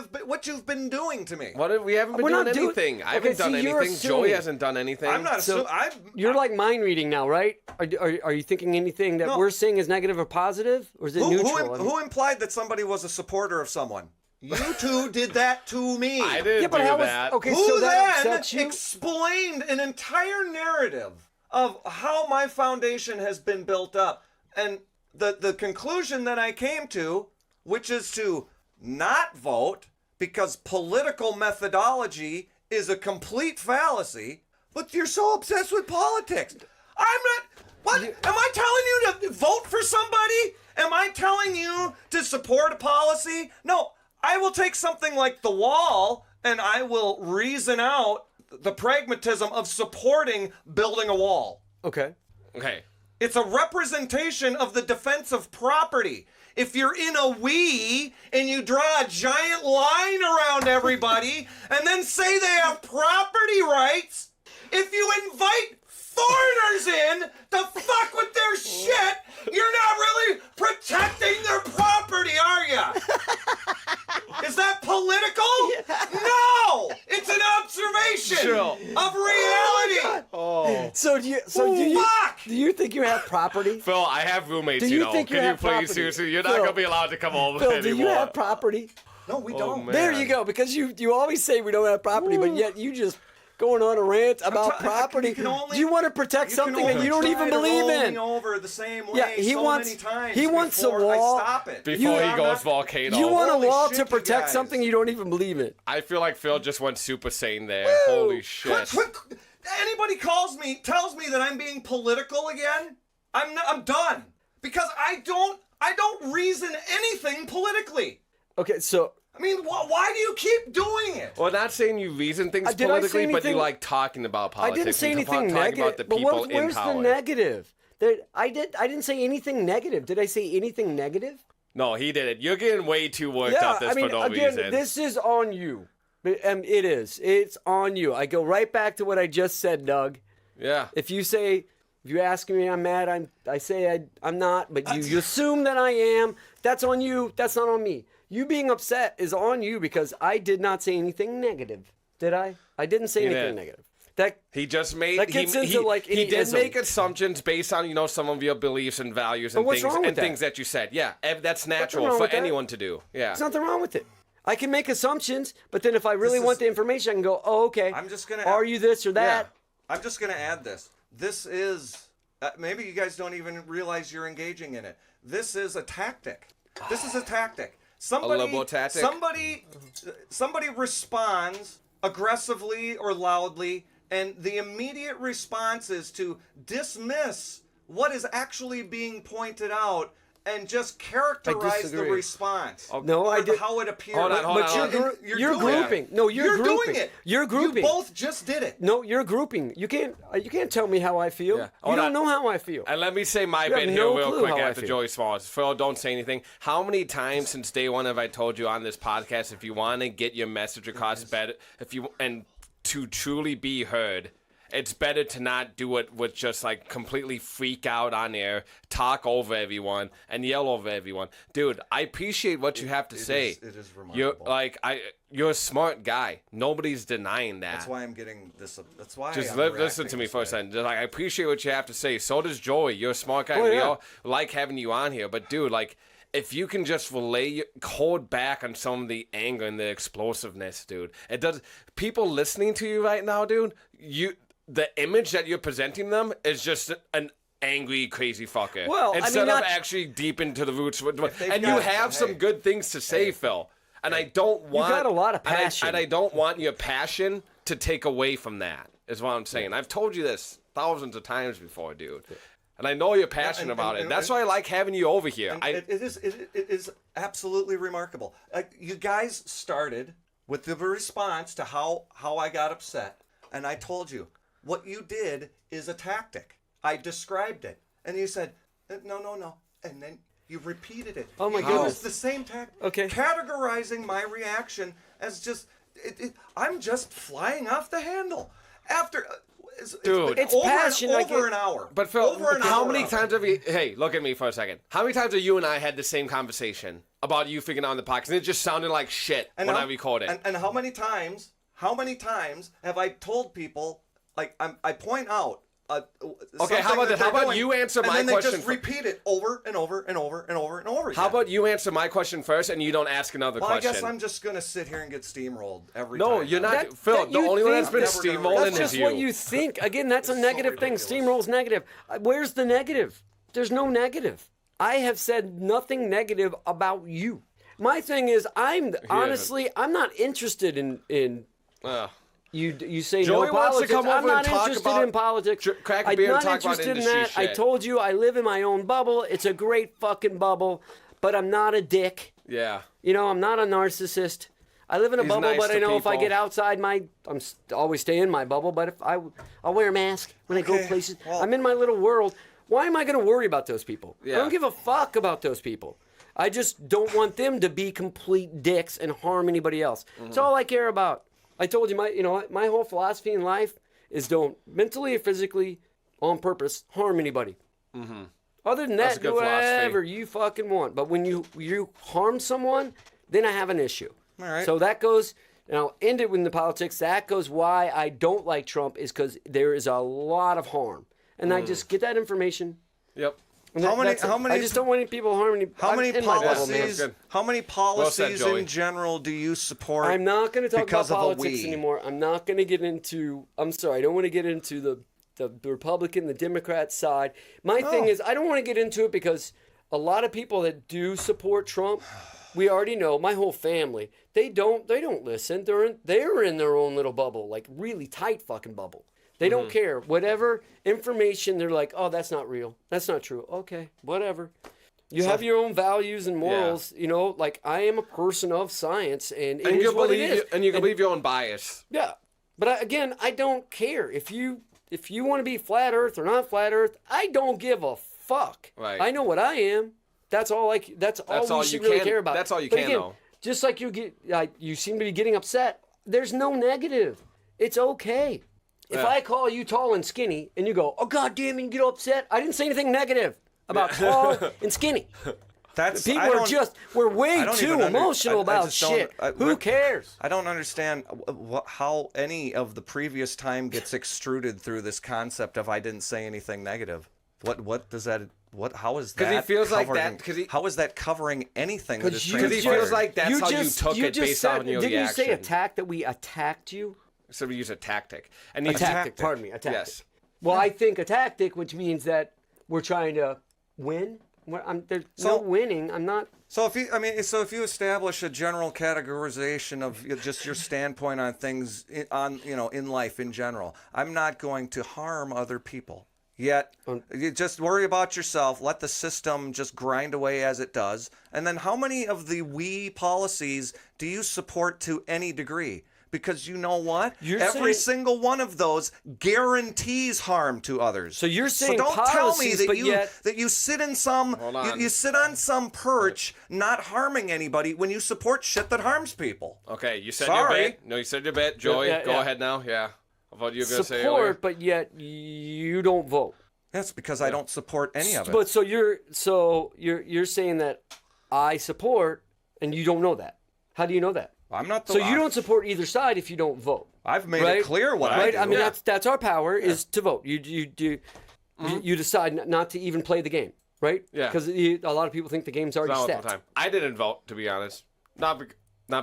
about. what you've been doing to me. we haven't been We're doing not doing- anything. I Okay, haven't done see, you're anything. Joey assuming. hasn't done anything. I'm not So assuming. you're like mind reading now, right? Are you thinking anything that No. we're saying is negative or positive, or is it neutral? I mean- Who implied that somebody was a supporter of someone? You two did that to me. I didn't Yeah, but do how was that. okay? Who So that then upsets you. explained an entire narrative of how my foundation has been built up. And the conclusion that I came to, which is to not vote because political methodology is a complete fallacy, but you're so obsessed with politics. I'm not... What? Am I telling you to vote for somebody? Am I telling you to support a policy? No, I will take something like the wall and I will reason out the pragmatism of supporting building a wall. Okay. Okay. It's a representation of the defense of property. If you're in a Wii and you draw a giant line around everybody and then say they have property rights, if you invite foreigners in to fuck with their shit, you're not really protecting their property, are ya? Is that political? No! It's an observation of reality. Oh. So do you think you have property? Phil, I have roommates, Do you you know. think you Can you have please, property? seriously, you're not Phil, going to be allowed to come over Phil, anymore. do you have property? No, we don't. man. There you go. Because you always say we don't have property, but yet you just going on a rant about property. You want to protect something that you don't even believe in. Me over the same way Yeah, he wants. many times He wants a before wall. I stop it. Before he goes volcano. You want a Holy wall shit, to you protect guys. something you don't even believe in. I feel like Phil just went Super Saiyan there. Woo! Holy shit. Anybody tells me that I'm being political again, I'm done. Because I don't reason anything politically. Okay, so I mean, why do you keep doing it? Well, not saying you reason things Did I say politically, but you anything- like talking about politics. I didn't say and anything talking negative. about the But people in where's power. the negative? I didn't say anything negative. Did I say anything negative? No, he did it. You're getting way too worked up this I mean, for no again, reason. this is on you. It is. It's on you. I go right back to what I just said, Doug. Yeah. If you ask me I'm mad, I say I'm not, but you assume that I am. That's on you. That's not on me. You being upset is on you because I did not say anything negative. Did I? I didn't say anything negative. He just made that gets into like he did ism. make assumptions based on some of your beliefs and values and what's things wrong with and that? things that you said. Yeah, that's natural wrong for with that? anyone to do. Yeah. There's nothing wrong with it. I can make assumptions, but then if I really want the information, I can go, oh, okay. I'm just gonna. Are you this or that? I'm just gonna add this. This is maybe you guys don't even realize you're engaging in it. This is a tactic. This is a tactic. Somebody, liberal tactic? Somebody responds aggressively or loudly, and the immediate response is to dismiss what is actually being pointed out and just characterize the disagree. response. No, or I did. how it appears. Hold on, hold But on. you're doing grouping. it. No, you're grouping. doing it. You're grouping. You both just did it. No, you're grouping. You can't tell me how I feel. Yeah. You Hold don't on. know how I feel. And let me say my You have bit here no real clue quick how I after feel. Joey Smalls. Phil, don't say anything. How many times since day one have I told you on this podcast, if you want to get your message across better, and to truly be heard, it's better to not do it with just like completely freak out on air, talk over everyone, and yell over everyone. Dude, I appreciate what you have to say. It is remarkable. You're a smart guy. Nobody's denying that. That's why I'm getting this. That's why. Just I'm listen reacting to me this for a way. second. Just, I appreciate what you have to say. So does Joey. You're a smart guy. Oh, We yeah. all like having you on here. But dude, if you can just hold back on some of the anger and the explosiveness, dude. It does. People listening to you right now, dude. The image that you're presenting them is just an angry, crazy fucker. Well, instead of actually deep into the roots. And you have some good things to say, Phil. And I don't want. You got a lot of passion. And I don't want your passion to take away from that, is what I'm saying. I've told you this thousands of times before, dude. And I know you're passionate about it. That's why I like having you over here. It is absolutely remarkable. You guys started with the response to how I got upset, and I told you what you did is a tactic. I described it, and you said no, and then you repeated it. Oh my It goodness. was the same tactic. Okay. Categorizing my reaction as just I'm just flying off the handle after. Dude, been it's over passion, I Over get- an hour. But Phil, over an how hour many of times it. have you? Hey, look at me for a second. How many times have you and I had the same conversation about you figuring out on the podcast, and it just sounded like shit when I record it? And how many times have I told people, like, I point out Okay, how about that this? How they're about doing, you answer my and then question they just for- repeat it over and over and over and over and over again. How about you answer my question first, and you don't ask another Well, question? I guess I'm just gonna sit here and get steamrolled every No, time. you're not. That- Phil, that the you only one that's think- been Never gonna steamrolling That's is just you. what you think. Again, that's a It's so negative thing. ridiculous. Steamroll's negative. Where's the negative? There's no negative. I have said nothing negative about you. My thing is, honestly, I'm not interested in Ugh. You say Joey no wants to politics. come I'm over not and talk interested about- in politics. crack a I'm beer and not talk about interested in industry that. I shit. told you I live in my own bubble. It's a great fucking bubble, but I'm not a dick. Yeah. You know, I'm not a narcissist. I live in a He's bubble, nice but I to know if I people. get outside always stay in my bubble. But if I'll wear a mask when I go Okay, places. well- I'm in my little world. Why am I going to worry about those people? Yeah. I don't give a fuck about those people. I just don't want them to be complete dicks and harm anybody else. That's all I care about. I told you my whole philosophy in life is don't mentally or physically on purpose harm anybody. Other than That's that, a do good philosophy. whatever you fucking want. But when you harm someone, then I have an issue. All right. So that goes, and I'll end it with the politics. That goes why I don't like Trump is because there is a lot of harm. And I just get that information. Yep. How many? I just don't want any people harming. How many policies? man. How many policies Joey. in general do you support? I'm not going to talk about because of a politics we? anymore. I'm not going to get into. I'm sorry. I don't want to get into the Republican, the Democrat side. My thing is, I don't want to get into it because a lot of people that do support Trump, we already know. My whole family, they don't listen. They're in their own little bubble, like really tight fucking bubble. They don't care. Whatever information, they're like, oh, that's not real. That's not true. Okay, whatever. You have your own values and morals. You know, like I am a person of science, and it is what it is. And you can believe your own bias. Yeah, but again, I don't care if you want to be flat Earth or not flat Earth. I don't give a fuck. Right. I know what I am. That's all. That's all we should really care about. That's all you but can again, know. Just like you seem to be getting upset. There's no negative. It's okay. If I call you tall and skinny and you go, oh, God damn it, you get upset, I didn't say anything negative about tall and skinny. We're way too emotional about shit. Who cares? I don't understand how any of the previous time gets extruded through this concept of I didn't say anything negative. What does that... How is that? Because he feels like covering, that. How is that covering anything that is Because he feels like that's how you took it based on your reaction. Didn't you say attack, that we attacked you? So we use a tactic. And A tactic, pardon me, a tactic. Yes. Well, I think a tactic, which means that we're trying to win. There's no winning. I'm not... So if you establish a general categorization of just your standpoint on things in life in general, I'm not going to harm other people. Yet, you just worry about yourself, let the system just grind away as it does. And then how many of the we policies do you support to any degree? Because you know what? Every single one of those guarantees harm to others. So you're saying don't policies, tell me that you sit in some you sit on some perch not harming anybody when you support shit that harms people. Okay, you said your bit. No, you said your bit. Joey, go ahead now. Yeah. I thought you were going to say earlier. Support, but yet you don't vote. That's because I don't support any of it. But so you're saying that I support and you don't know that. How do you know that? I'm not the So you don't support either side if you don't vote. I've made it clear what I do. I mean that's our power is to vote. You decide not to even play the game, right? Yeah. Because a lot of people think the game's already set. I didn't vote, to be honest. Not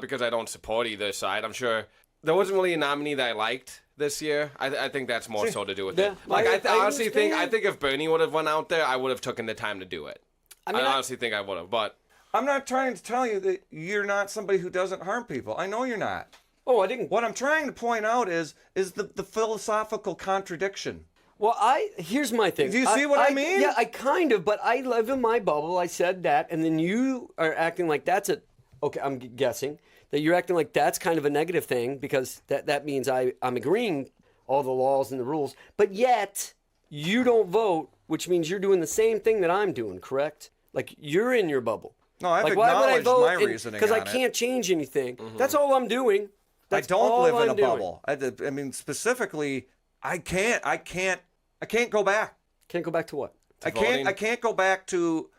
because I don't support either side. I'm sure there wasn't really a nominee that I liked this year. I think that's more so to do with it. Like I honestly think if Bernie would have went out there, I would have taken the time to do it. I honestly think I would have, but I'm not trying to tell you that you're not somebody who doesn't harm people. I know you're not. Oh, I didn't. What I'm trying to point out is the philosophical contradiction. Well, here's my thing. Do you see what I mean? Yeah, I kind of, but I live in my bubble. I said that, and then you are acting like that's okay, I'm guessing that you're acting like that's kind of a negative thing because that means I'm agreeing all the laws and the rules, but yet you don't vote, which means you're doing the same thing that I'm doing, correct? Like you're in your bubble. No, I've acknowledged my reasoning because I can't change anything. Mm-hmm. That's all I'm doing. I don't live in a bubble. I mean, specifically, I can't go back. Can't go back to what? I can't go back to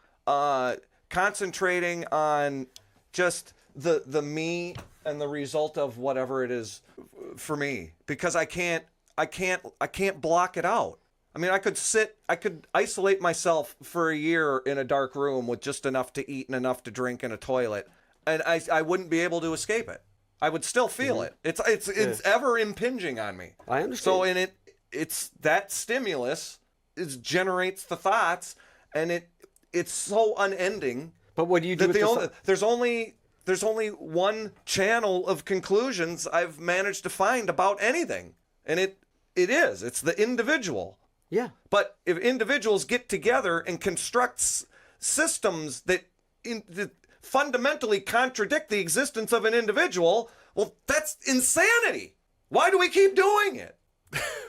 concentrating on just the me and the result of whatever it is for me, because I can't block it out. I mean, I could isolate myself for a year in a dark room with just enough to eat and enough to drink and a toilet, and I wouldn't be able to escape it. I would still feel it. It's ever impinging on me. I understand. So it's that stimulus generates the thoughts, and it's so unending. But what do you do with there's only one channel of conclusions I've managed to find about anything, and it's the individual. Yeah. But if individuals get together and construct systems that fundamentally contradict the existence of an individual, well, that's insanity. Why do we keep doing it?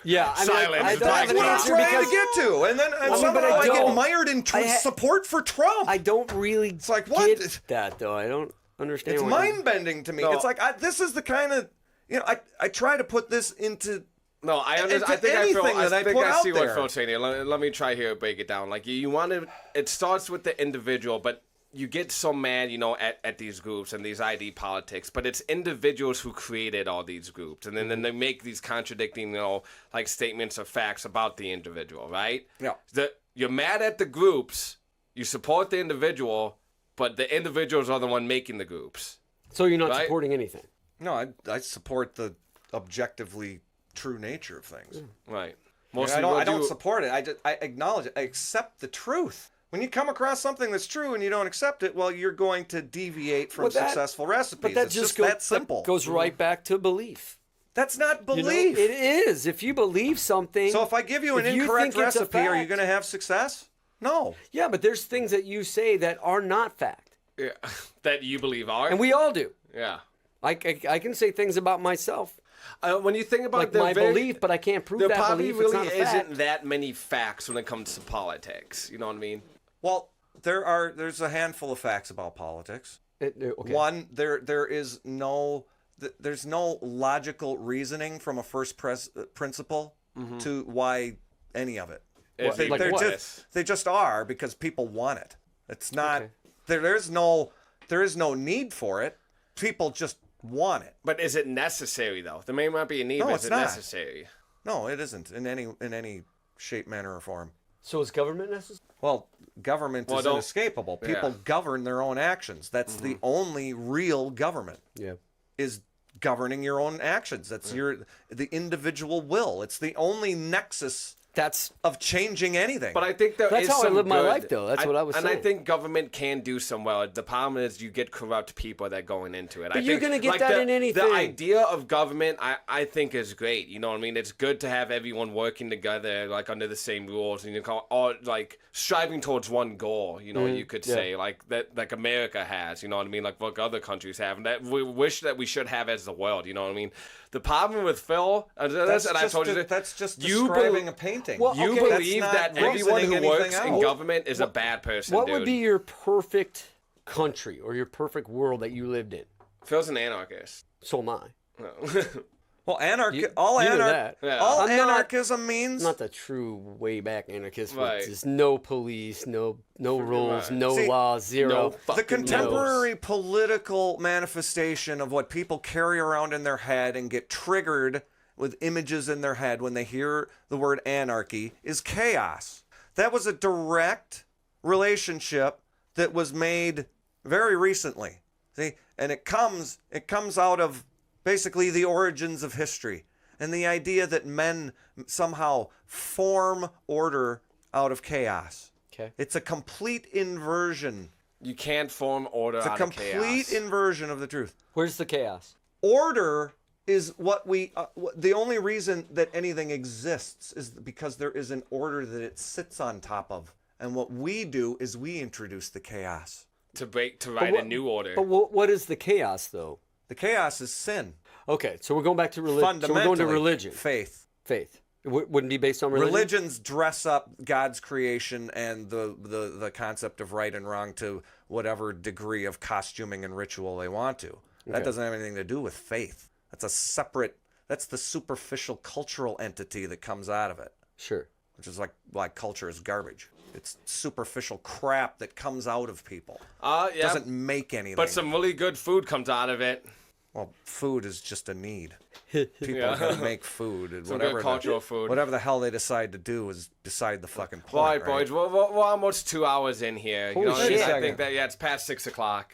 Yeah, Silence. That's what I'm trying to get to. And then somehow I get mired in support for Trump. I don't really it's like, what? Get that, though. I don't understand. It's mind-bending to me. No. It's like, this is the kind of, I try to put this into... No, I understand. I think I see what Phil's saying here. Let me try here to break it down. Like you want to, it starts with the individual, but you get so mad, at these groups and these ID politics, but it's individuals who created all these groups, and then they make these contradicting, like statements or facts about the individual, right? Yeah. You're mad at the groups, you support the individual, but the individuals are the one making the groups. So you're not Right? supporting anything. No, I support the objectively true nature of things. Right. I don't support it. I acknowledge it. I accept the truth. When you come across something that's true and you don't accept it, well, you're going to deviate from successful recipes. But that it's just that simple. That goes right back to belief. That's not belief. It is. If you believe something. So if I give you an incorrect recipe, are you going to have success? No. Yeah, but there's things that you say that are not fact. Yeah. That you believe are. And we all do. Yeah. I can say things about myself. When you think about Like my belief, but I can't prove there that probably belief. It's really not a fact. isn't that many facts when it comes to politics. You know what I mean? Well, there's a handful of facts about politics. Okay. One, there's no logical reasoning from a first principle to why any of it. They just are because people want it. It's not there is no need for it. People just want it. But is it necessary though? There may not be a need, but is it necessary? No, it isn't in any shape, manner, or form. So is government necessary? Well, government is inescapable. People govern their own actions. That's the only real government. Yeah. Is governing your own actions. That's the individual will. It's the only nexus of changing anything. But I think that's how I live my life, though. That's what I was saying. And I think government can do some well. The problem is you get corrupt people that going into it. But you're going to get that in anything. The idea of government, I think, is great. You know what I mean? It's good to have everyone working together, like under the same rules, and all like striving towards one goal. You know, you could say like that, like America has. You know what I mean? Like what other countries have, and that we wish that we should have as the world. You know what I mean? The problem with Phil, that's just describing a painting. Well, you believe that everyone who works in government is a bad person, What would be your perfect country or your perfect world that you lived in? Phil's an anarchist. So am I. No. Well, anarchism means not the true way back anarchist. Right. Just no police, no rules, no laws, zero. The contemporary political manifestation of what people carry around in their head and get triggered with images in their head when they hear the word anarchy is chaos. That was a direct relationship that was made very recently. See, and it comes out of basically the origins of history and the idea that men somehow form order out of chaos. Okay. It's a complete inversion. You can't form order out of chaos. It's a complete inversion of the truth. Where's the chaos? Order is what the only reason that anything exists is because there is an order that it sits on top of. And what we do is we introduce the chaos. To write a new order. But what is the chaos, though? The chaos is sin. Okay, so we're going back to religion. Fundamentally, so we're going to religion. Faith. It wouldn't be based on religion? Religions dress up God's creation and the concept of right and wrong to whatever degree of costuming and ritual they want to. That doesn't have anything to do with faith. That's the superficial cultural entity that comes out of it. Sure. Which is like culture is garbage. It's superficial crap that comes out of people. It doesn't make anything. But some really good food comes out of it. Well, food is just a need. People are going to make food. And some good cultural food. Whatever the hell they decide to do is decide the fucking point. All right, boys. We're almost 2 hours in here. Holy shit. I think that, it's past 6 o'clock.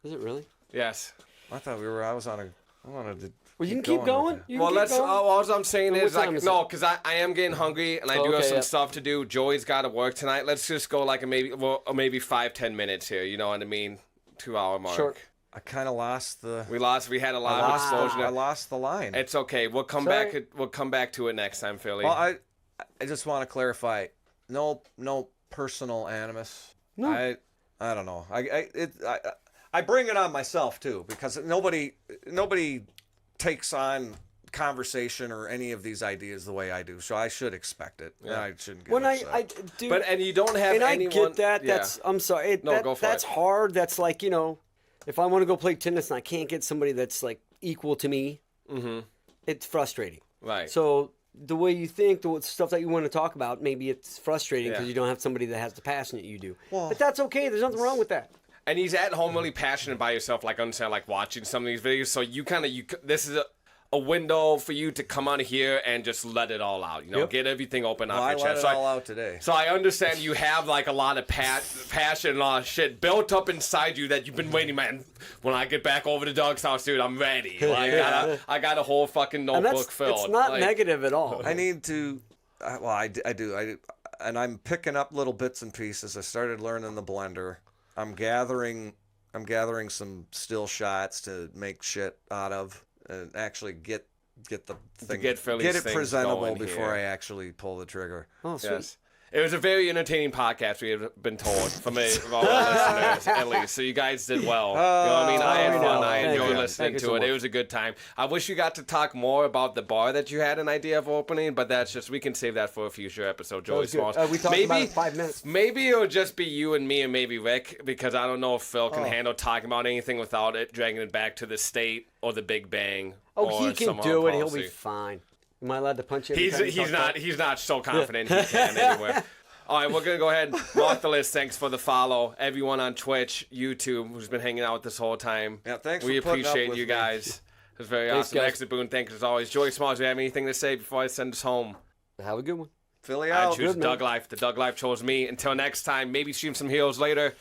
Is it really? Yes. I thought I wanted to... Well, you can keep going. All I'm saying is, because I am getting hungry and I do have some stuff to do. Joey's got to work tonight. Let's just go like maybe 5-10 minutes here. You know what I mean? 2 hour mark. Sure. I kind of lost the... We had a lot of explosion. I lost the line. It's okay. We'll come back. We'll come back to it next time, Philly. Well, I just want to clarify. No personal animus. No. I don't know. I bring it on myself too because nobody takes on conversation or any of these ideas the way I do, so I should expect it. Yeah. I shouldn't get upset. Dude, and you don't have anyone... I get that. That's I'm sorry. Go for that's it. hard. That's like, if I want to go play tennis and I can't get somebody that's like equal to me, it's frustrating. Right. So the way you think, the stuff that you want to talk about, maybe it's frustrating because you don't have somebody that has the passion that you do. Well, but that's okay. There's nothing wrong with that. And he's at home really passionate by yourself, like understand, like watching some of these videos. So this is a window for you to come on here and just let it all out. Get everything open up. I let it all out today. So I understand you have like a lot of passion and a lot of shit built up inside you that you've been waiting, man. When I get back over to Doug's house, dude, I'm ready. I got a whole fucking notebook filled. It's not negative at all. I need to. I do. And I'm picking up little bits and pieces. I started learning the blender. I'm gathering some still shots to make shit out of and actually get the thing, get it presentable before I actually pull the trigger. Oh, sweet. Yes. It was a very entertaining podcast, we have been told, from all our listeners, at least. So you guys did well. You know what I mean? I had fun. I enjoyed listening to it. It was a good time. I wish you got to talk more about the bar that you had an idea of opening, but that's just, we can save that for a future episode, Joey Smalls. We talked about it in 5 minutes. Maybe it'll just be you and me and maybe Rick, because I don't know if Phil can handle talking about anything without it dragging it back to the state or the Big Bang. Oh, he can do it. He'll be fine. Am I allowed to punch you? He's not so confident he can anyway. All right, we're going to go ahead and mark the list. Thanks for the follow. Everyone on Twitch, YouTube, who's been hanging out this whole time. Yeah, thanks We for putting up appreciate with you me. guys. It was very awesome. Exit Boone, thanks as always. Joey Smalls, do you have anything to say before I send us home? Have a good one. Philly I out. choose Doug Life. The Doug Life chose me. Until next time, maybe stream some heroes later.